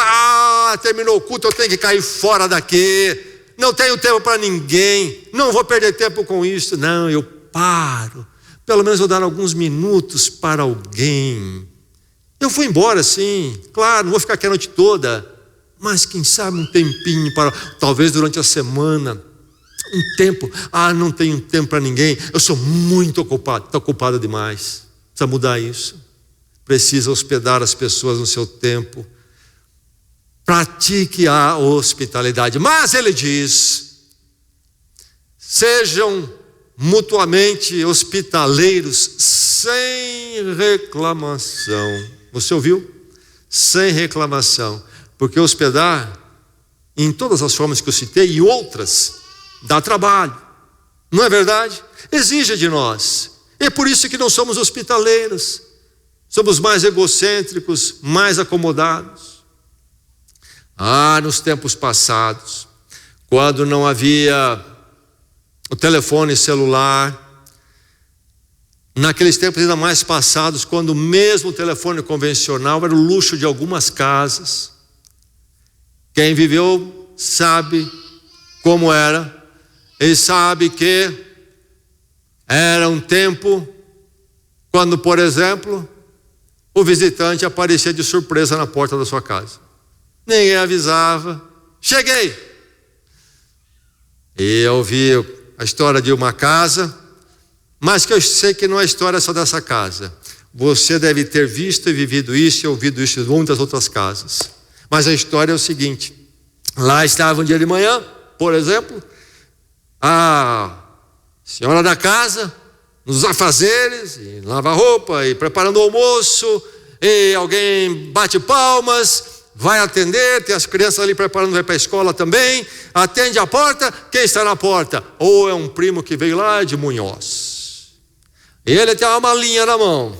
Speaker 1: Terminou o culto, eu tenho que cair fora daqui. Não tenho tempo para ninguém, não vou perder tempo com isso. Não, eu paro, pelo menos vou dar alguns minutos para alguém. Eu fui embora sim, claro, não vou ficar aqui a noite toda, mas quem sabe um tempinho para, talvez durante a semana, um tempo. Não tenho tempo para ninguém, eu sou muito ocupado, estou ocupado demais. Precisa mudar isso, precisa hospedar as pessoas no seu tempo. Pratique a hospitalidade. Mas ele diz: sejam mutuamente hospitaleiros sem reclamação. Você ouviu? Sem reclamação. Porque hospedar, em todas as formas que eu citei e outras, dá trabalho, não é verdade? Exige de nós. É por isso que não somos hospitaleiros, somos mais egocêntricos, mais acomodados. Nos tempos passados, quando não havia o telefone celular, naqueles tempos ainda mais passados, quando mesmo o telefone convencional era o luxo de algumas casas. Quem viveu sabe como era, e sabe que era um tempo quando, por exemplo, o visitante aparecia de surpresa na porta da sua casa. Ninguém avisava. Cheguei! E eu ouvi a história de uma casa, mas que eu sei que não é história só dessa casa. Você deve ter visto e vivido isso e ouvido isso em muitas outras casas. Mas a história é o seguinte: lá estava um dia de manhã, por exemplo, a senhora da casa, nos afazeres, e lava roupa, e preparando o almoço, e alguém bate palmas, vai atender, tem as crianças ali preparando, vai para a escola também, atende a porta. Quem está na porta? Ou é um primo que veio lá de Munhoz, ele tem uma malinha na mão,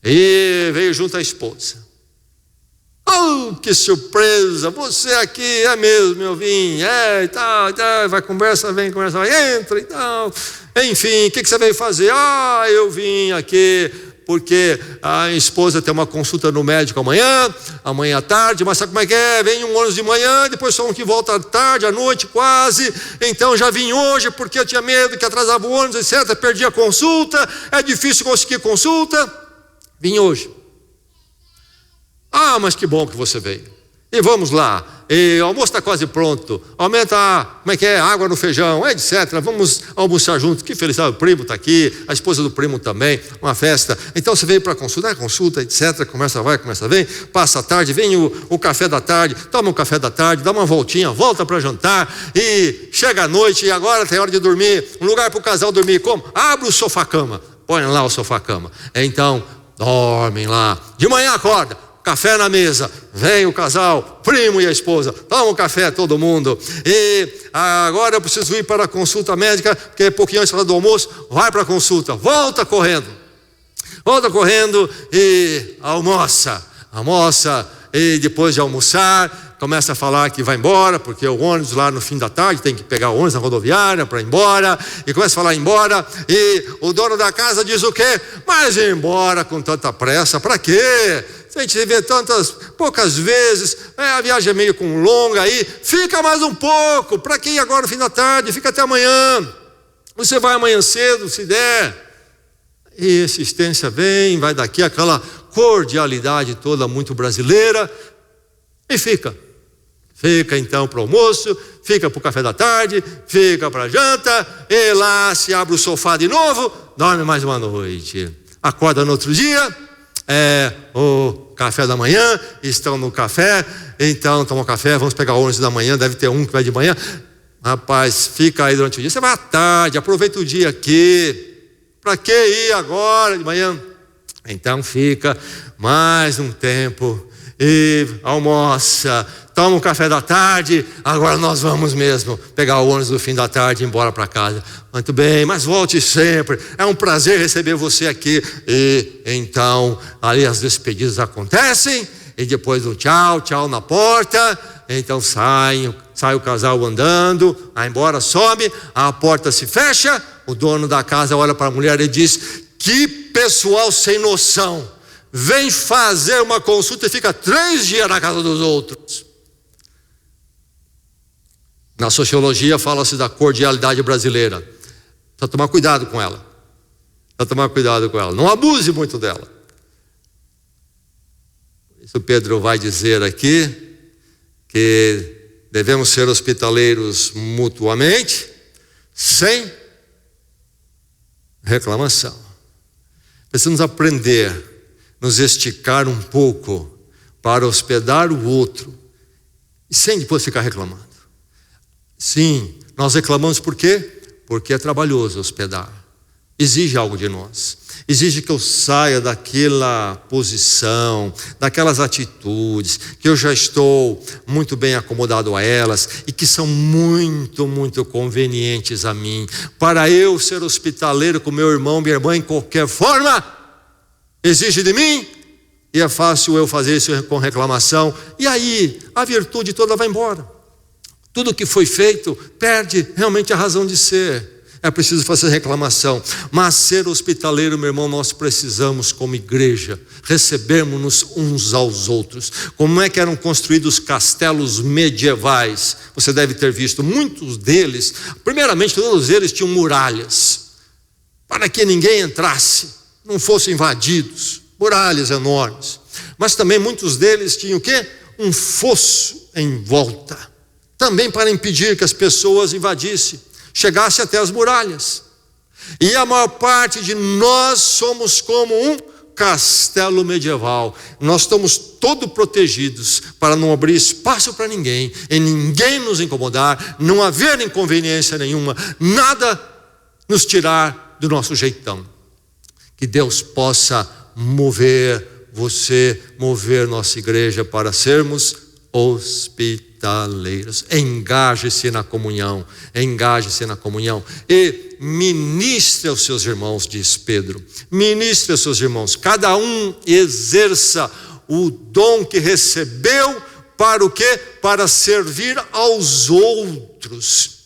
Speaker 1: e veio junto à esposa. Que surpresa, você aqui, é mesmo, eu vim, e tal, vai, conversa, vem, conversa, vai, entra e tal. Enfim, o que você veio fazer? Eu vim aqui porque a esposa tem uma consulta no médico amanhã à tarde, mas sabe como é que é? Vem um ônibus de manhã, depois só um que volta à tarde, à noite quase, então já vim hoje porque eu tinha medo que atrasava o ônibus, etc, perdi a consulta, é difícil conseguir consulta, vim hoje. Mas que bom que você veio. E vamos lá, e o almoço está quase pronto, aumenta, como é que é, água no feijão, etc, vamos almoçar juntos, que felicidade, o primo está aqui, a esposa do primo também, uma festa. Então você veio para consulta, etc, conversa vai, conversa vem, passa a tarde, vem o café da tarde, toma um café da tarde, dá uma voltinha, volta para jantar, e chega a noite, e agora tem hora de dormir, um lugar para o casal dormir, como? Abre o sofá-cama, põe lá o sofá-cama, então dormem lá, de manhã acorda, café na mesa, vem o casal, primo e a esposa, toma um café todo mundo, e agora eu preciso ir para a consulta médica, porque é pouquinho antes do almoço, vai para a consulta, volta correndo e almoça, e depois de almoçar, começa a falar que vai embora, porque o ônibus lá no fim da tarde tem que pegar o ônibus na rodoviária para ir embora, e começa a falar embora, e o dono da casa diz o quê? Mas ir embora com tanta pressa, para quê? Se a gente vê poucas vezes, a viagem é meio longa aí, fica mais um pouco, para que ir agora no fim da tarde? Fica até amanhã, você vai amanhã cedo, se der. E a insistência vem, vai daqui, aquela cordialidade toda muito brasileira, e fica então para o almoço, fica para o café da tarde, fica para a janta, e lá se abre o sofá de novo, dorme mais uma noite, acorda no outro dia, o café da manhã, estão no café, então tomam café, vamos pegar o ônibus da manhã, deve ter um que vai de manhã, rapaz, fica aí durante o dia, você vai à tarde, aproveita o dia aqui, para que ir agora de manhã? Então fica mais um tempo e almoça, toma um café da tarde, agora nós vamos mesmo pegar o ônibus do fim da tarde e ir embora para casa. Muito bem, mas volte sempre, é um prazer receber você aqui. E então ali as despedidas acontecem, e depois do tchau na porta, então sai o casal andando, vai embora, sobe, a porta se fecha, o dono da casa olha para a mulher e diz: que pessoal sem noção, vem fazer uma consulta e fica 3 dias na casa dos outros. Na sociologia fala-se da cordialidade brasileira. Precisa tomar cuidado com ela. Não abuse muito dela. Isso Pedro vai dizer aqui, que devemos ser hospitaleiros mutuamente, sem reclamação. Precisamos aprender, nos esticar um pouco para hospedar o outro, e sem depois ficar reclamando. Sim, nós reclamamos por quê? Porque é trabalhoso hospedar, exige algo de nós, exige que eu saia daquela posição, daquelas atitudes, que eu já estou muito bem acomodado a elas, e que são muito, muito convenientes a mim, para eu ser hospitaleiro com meu irmão, minha irmã, em qualquer forma, exige de mim, e é fácil eu fazer isso com reclamação, e aí a virtude toda vai embora. Tudo que foi feito perde realmente a razão de ser. É preciso fazer reclamação, mas ser hospitaleiro, meu irmão, nós precisamos como igreja recebermos-nos uns aos outros. Como é que eram construídos castelos medievais? Você deve ter visto, muitos deles, primeiramente todos eles tinham muralhas, para que ninguém entrasse, não fossem invadidos, muralhas enormes, mas também muitos deles tinham o quê? Um fosso em volta, também para impedir que as pessoas invadissem, chegasse até as muralhas. E a maior parte de nós somos como um castelo medieval. Nós estamos todos protegidos para não abrir espaço para ninguém, e ninguém nos incomodar, não haver inconveniência nenhuma, nada nos tirar do nosso jeitão. Que Deus possa mover você, mover nossa igreja para sermos hospitaleiros. Engaje-se na comunhão, e ministre aos seus irmãos, diz Pedro, ministre aos seus irmãos, cada um exerça o dom que recebeu, para o quê? Para servir aos outros.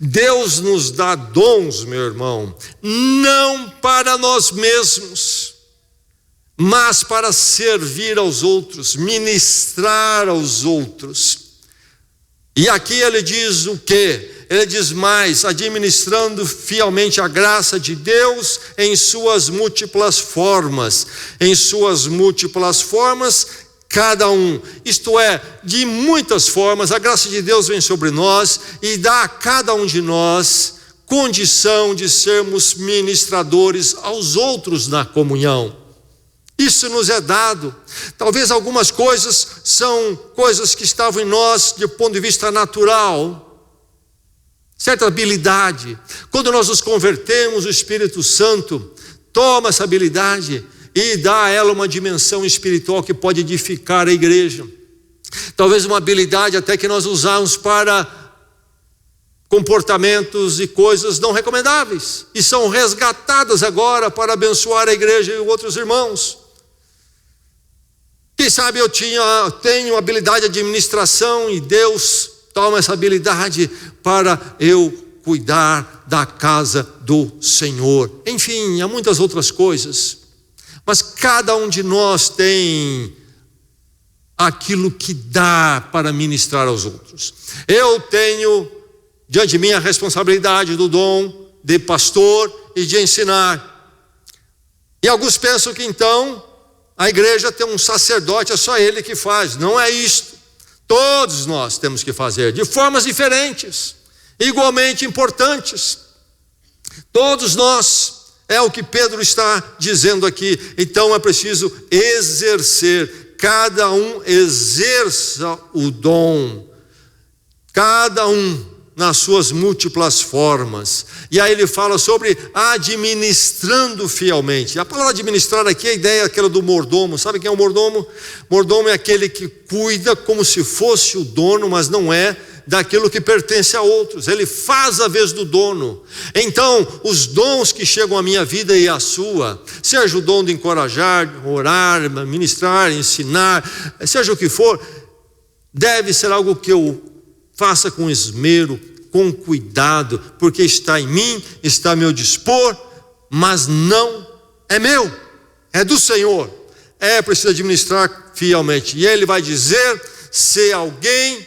Speaker 1: Deus nos dá dons, meu irmão, não para nós mesmos, mas para servir aos outros, ministrar aos outros. E aqui ele diz o quê? Ele diz mais: administrando fielmente a graça de Deus em suas múltiplas formas. Em suas múltiplas formas, cada um, isto é, de muitas formas, a graça de Deus vem sobre nós e dá a cada um de nós condição de sermos ministradores aos outros na comunhão. Isso nos é dado. Talvez algumas coisas são coisas que estavam em nós de ponto de vista natural, certa habilidade. Quando nós nos convertemos, o Espírito Santo toma essa habilidade e dá a ela uma dimensão espiritual que pode edificar a igreja. Talvez uma habilidade até que nós usamos para comportamentos e coisas não recomendáveis, e são resgatadas agora para abençoar a igreja e outros irmãos. Quem sabe eu tenho habilidade de administração e Deus toma essa habilidade para eu cuidar da casa do Senhor. Enfim, há muitas outras coisas. Mas cada um de nós tem aquilo que dá para ministrar aos outros. Eu tenho diante de mim a responsabilidade do dom de pastor e de ensinar. E alguns pensam que então a igreja tem um sacerdote, é só ele que faz. Não é isto. Todos nós temos que fazer de formas diferentes, igualmente importantes. Todos nós, é o que Pedro está dizendo aqui. Então é preciso exercer, cada um exerça o dom, cada um nas suas múltiplas formas. E aí ele fala sobre administrando fielmente. A palavra administrar aqui, a ideia é aquela do mordomo. Sabe quem é o mordomo? Mordomo é aquele que cuida como se fosse o dono, mas não é, daquilo que pertence a outros. Ele faz a vez do dono. Então, os dons que chegam à minha vida e à sua, seja o dom de encorajar, orar, ministrar, ensinar, seja o que for, deve ser algo que eu faça com esmero, com cuidado, porque está em mim, está a meu dispor, mas não é meu, é do Senhor. É preciso administrar fielmente. E ele vai dizer: se alguém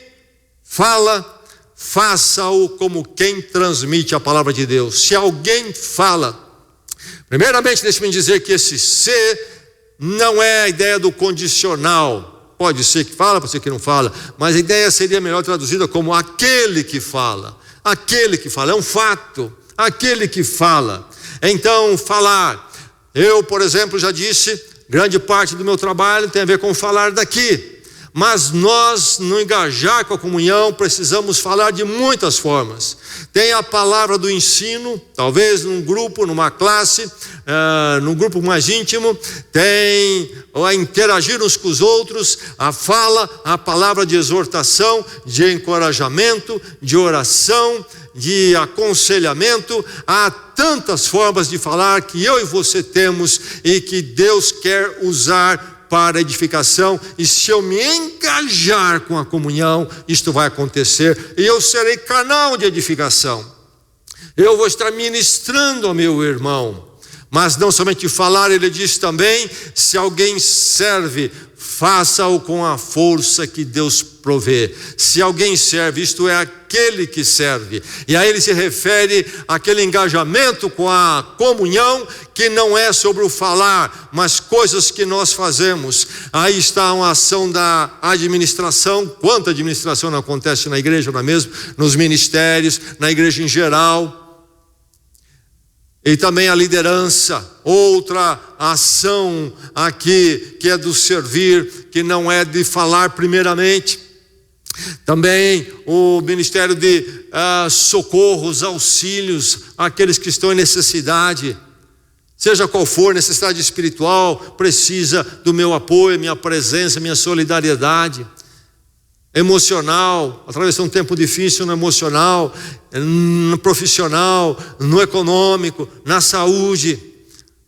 Speaker 1: fala, faça-o como quem transmite a palavra de Deus. Se alguém fala, primeiramente deixe-me dizer que esse se não é a ideia do condicional. Pode ser que fala, pode ser que não fala, mas a ideia seria melhor traduzida como aquele que fala. Aquele que fala, é um fato, aquele que fala. Então, falar. Eu, por exemplo, já disse, grande parte do meu trabalho tem a ver com falar daqui. Mas nós, no engajar com a comunhão, precisamos falar de muitas formas. Tem a palavra do ensino, talvez num grupo, numa classe, num grupo mais íntimo. Tem a interagir uns com os outros, a fala, a palavra de exortação, de encorajamento, de oração, de aconselhamento. Há tantas formas de falar que eu e você temos e que Deus quer usar para edificação. E se eu me engajar com a comunhão, isto vai acontecer e eu serei canal de edificação. Eu vou estar ministrando ao meu irmão. Mas não somente falar, ele diz também: se alguém serve, faça-o com a força que Deus provê. Se alguém serve, isto é, aquele que serve. E aí ele se refere àquele engajamento com a comunhão, que não é sobre o falar, mas coisas que nós fazemos. Aí está uma ação da administração. Quanta administração não acontece na igreja, não é mesmo? Nos ministérios, na igreja em geral. E também a liderança, outra ação aqui, que é do servir, que não é de falar primeiramente. Também o ministério de socorros, auxílios àqueles que estão em necessidade. Seja qual for, necessidade espiritual, precisa do meu apoio, minha presença, minha solidariedade. Emocional, atravessar um tempo difícil no emocional, no profissional, no econômico, na saúde.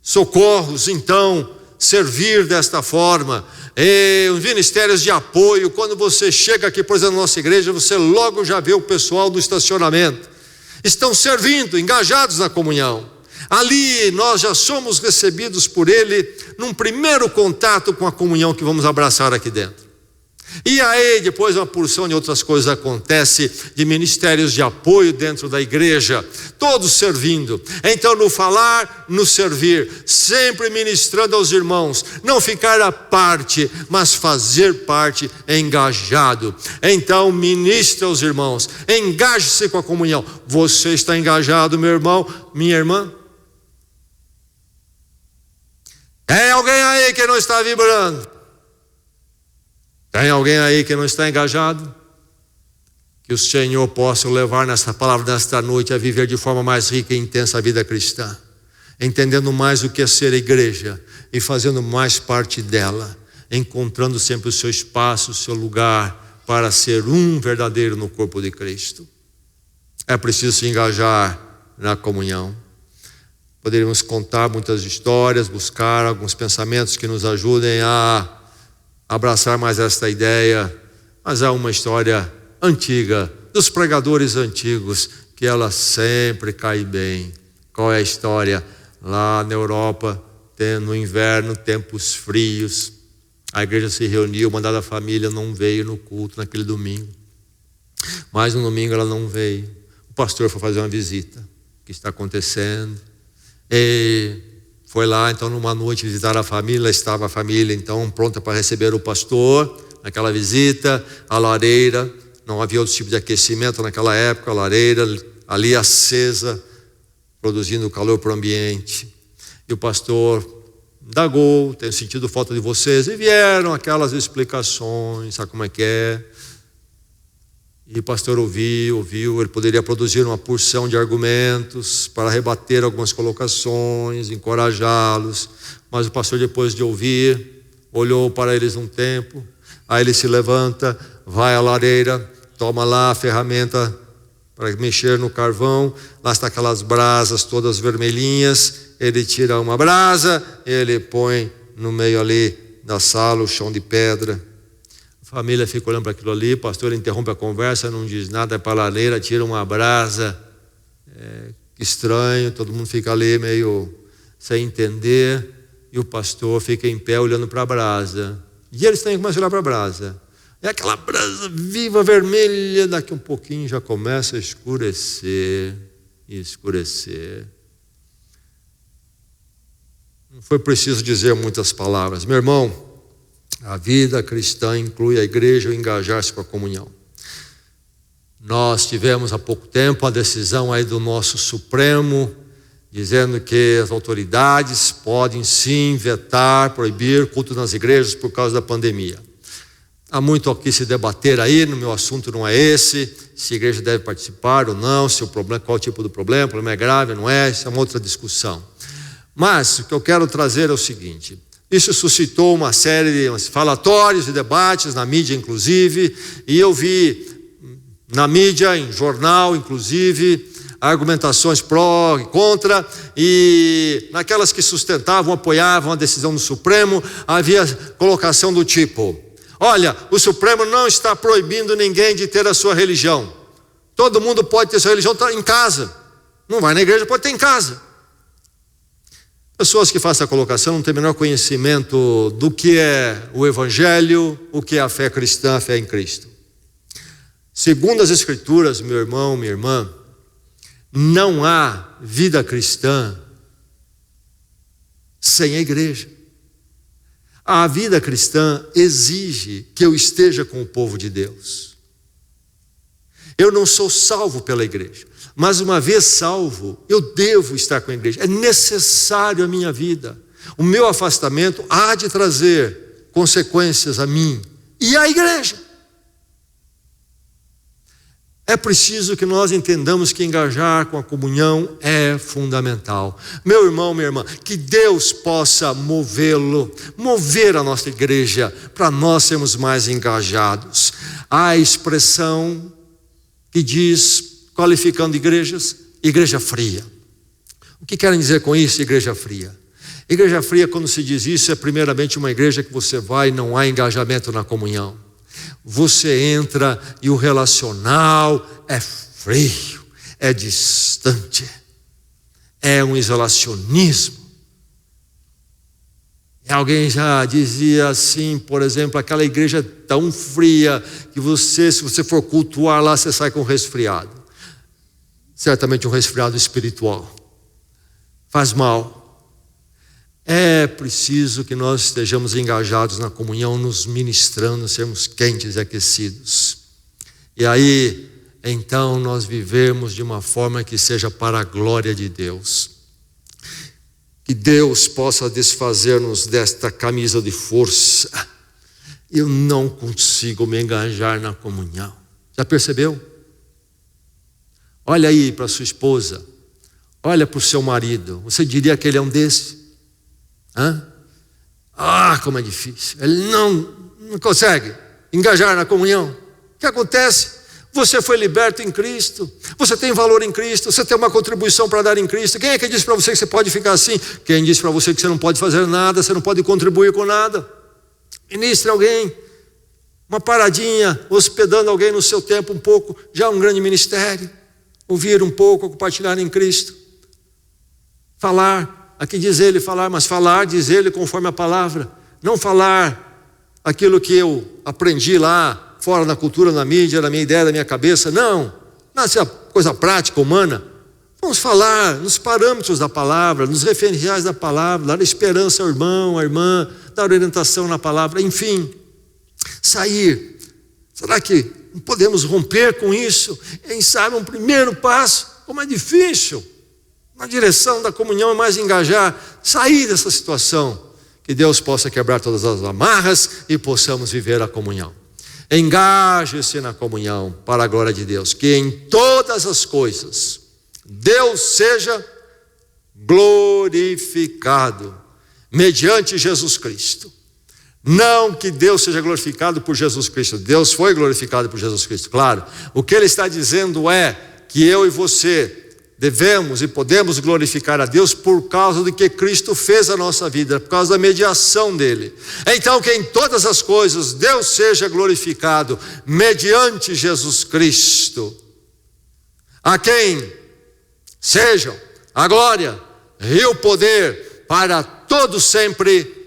Speaker 1: Socorros, então, servir desta forma. E os ministérios de apoio, quando você chega aqui, por exemplo, na nossa igreja, você logo já vê o pessoal do estacionamento. Estão servindo, engajados na comunhão. Ali nós já somos recebidos por Ele num primeiro contato com a comunhão que vamos abraçar aqui dentro. E aí depois uma porção de outras coisas acontece, de ministérios de apoio dentro da igreja, todos servindo. Então no falar, no servir, sempre ministrando aos irmãos, não ficar à parte, mas fazer parte engajado. Então ministre aos irmãos, engaje-se com a comunhão. Você está engajado, meu irmão, minha irmã? Tem alguém aí que não está vibrando? Tem alguém aí que não está engajado? Que o Senhor possa levar nessa palavra nesta noite a viver de forma mais rica e intensa a vida cristã, entendendo mais o que é ser igreja e fazendo mais parte dela, encontrando sempre o seu espaço, o seu lugar para ser um verdadeiro no corpo de Cristo. É preciso se engajar na comunhão. Poderíamos contar muitas histórias, buscar alguns pensamentos que nos ajudem a abraçar mais esta ideia, mas há uma história antiga, dos pregadores antigos, que ela sempre cai bem. Qual é a história? Lá na Europa, no inverno, tempos frios, a igreja se reuniu, uma dada família não veio no culto naquele domingo. Mas no domingo ela não veio. O pastor foi fazer uma visita. O que está acontecendo? E foi lá, então, numa noite visitar a família. Estava a família, então, pronta para receber o pastor. Naquela visita, a lareira, não havia outro tipo de aquecimento naquela época, a lareira ali acesa, produzindo calor para o ambiente. E o pastor indagou: tenho sentido falta de vocês. E vieram aquelas explicações, sabe como é que é? E o pastor ouviu, ele poderia produzir uma porção de argumentos para rebater algumas colocações, encorajá-los. Mas o pastor, depois de ouvir, olhou para eles um tempo. Aí ele se levanta, vai à lareira, toma lá a ferramenta para mexer no carvão. Lá está aquelas brasas todas vermelhinhas. Ele tira uma brasa, ele põe no meio ali da sala o chão de pedra. A família fica olhando para aquilo ali. O pastor interrompe a conversa, não diz nada, é para a lareira, tira uma brasa. Que estranho, todo mundo fica ali meio sem entender. E o pastor fica em pé olhando para a brasa. E eles também começam a olhar para a brasa. É aquela brasa viva, vermelha, daqui um pouquinho já começa a escurecer. E escurecer. Não foi preciso dizer muitas palavras. Meu irmão, a vida cristã inclui a igreja o engajar-se com a comunhão. Nós tivemos há pouco tempo a decisão aí do nosso Supremo, dizendo que as autoridades podem sim vetar, proibir culto nas igrejas por causa da pandemia. Há muito aqui se debater aí, no meu assunto não é esse, se a igreja deve participar ou não, se o problema, qual o tipo do problema, o problema é grave, não é, isso é uma outra discussão. Mas o que eu quero trazer é o seguinte: isso suscitou uma série de falatórios e debates, na mídia inclusive, e eu vi na mídia, em jornal inclusive, argumentações pró e contra, e naquelas que sustentavam, apoiavam a decisão do Supremo, havia colocação do tipo: olha, o Supremo não está proibindo ninguém de ter a sua religião. Todo mundo pode ter sua religião em casa. Não vai na igreja, pode ter em casa. Pessoas que fazem a colocação não têm o menor conhecimento do que é o Evangelho, o que é a fé cristã, a fé em Cristo. Segundo as Escrituras, meu irmão, minha irmã, não há vida cristã sem a igreja. A vida cristã exige que eu esteja com o povo de Deus. Eu não sou salvo pela igreja, mas uma vez salvo, eu devo estar com a igreja. É necessário a minha vida. O meu afastamento há de trazer consequências a mim e à igreja. É preciso que nós entendamos que engajar com a comunhão é fundamental. Meu irmão, minha irmã, que Deus possa mover a nossa igreja para nós sermos mais engajados. Há a expressão que diz, qualificando igrejas, igreja fria. O que querem dizer com isso, igreja fria? Igreja fria, quando se diz isso, é primeiramente uma igreja que você vai e não há engajamento na comunhão. Você entra e o relacional é frio, é distante, é um isolacionismo. E alguém já dizia assim, por exemplo, aquela igreja tão fria que se você for cultuar lá, você sai com resfriado. Certamente um resfriado espiritual. Faz mal. É preciso que nós estejamos engajados na comunhão, nos ministrando, sermos quentes e aquecidos. E aí, então, nós vivemos de uma forma que seja para a glória de Deus. Que Deus possa desfazer-nos desta camisa de força. Eu não consigo me engajar na comunhão. Já percebeu? Olha aí para sua esposa. Olha para o seu marido. Você diria que ele é um desses? Como é difícil. Ele não consegue engajar na comunhão. O que acontece? Você foi liberto em Cristo, você tem valor em Cristo, você tem uma contribuição para dar em Cristo. Quem é que disse para você que você pode ficar assim? Quem disse para você que você não pode fazer nada, você não pode contribuir com nada? Ministre alguém, uma paradinha, hospedando alguém no seu tempo um pouco, já é um grande ministério. Ouvir um pouco, compartilhar em Cristo. Falar, aqui diz ele falar, mas falar, diz ele, conforme a palavra. Não falar aquilo que eu aprendi lá, fora da cultura, na mídia, na minha ideia, da minha cabeça. Não, essa é a coisa prática, humana. Vamos falar nos parâmetros da palavra, nos referenciais da palavra, dar esperança ao irmão, à irmã, dar orientação na palavra, enfim. Sair. Será que não podemos romper com isso? Quem sabe um primeiro passo, como é difícil, na direção da comunhão é mais engajar, sair dessa situação, que Deus possa quebrar todas as amarras e possamos viver a comunhão. Engaje-se na comunhão para a glória de Deus, que em todas as coisas Deus seja glorificado mediante Jesus Cristo. Não que Deus seja glorificado por Jesus Cristo. Deus foi glorificado por Jesus Cristo, claro. O que ele está dizendo é que eu e você devemos e podemos glorificar a Deus por causa do que Cristo fez na nossa vida, por causa da mediação dele. Então que em todas as coisas Deus seja glorificado mediante Jesus Cristo, a quem sejam a glória e o poder para todos sempre.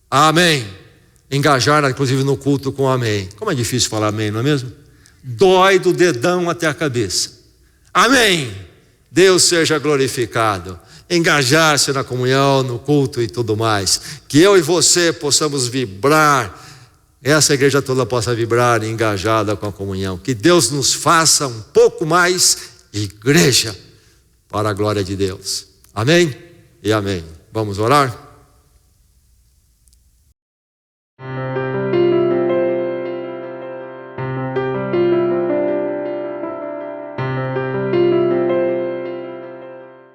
Speaker 1: Amém. Engajar, inclusive, no culto com amém. Como é difícil falar amém, não é mesmo? Dói do dedão até a cabeça. Amém. Deus seja glorificado. Engajar-se na comunhão, no culto e tudo mais. Que eu e você possamos vibrar, essa igreja toda possa vibrar engajada com a comunhão. Que Deus nos faça um pouco mais igreja para a glória de Deus. Amém e amém. Vamos orar?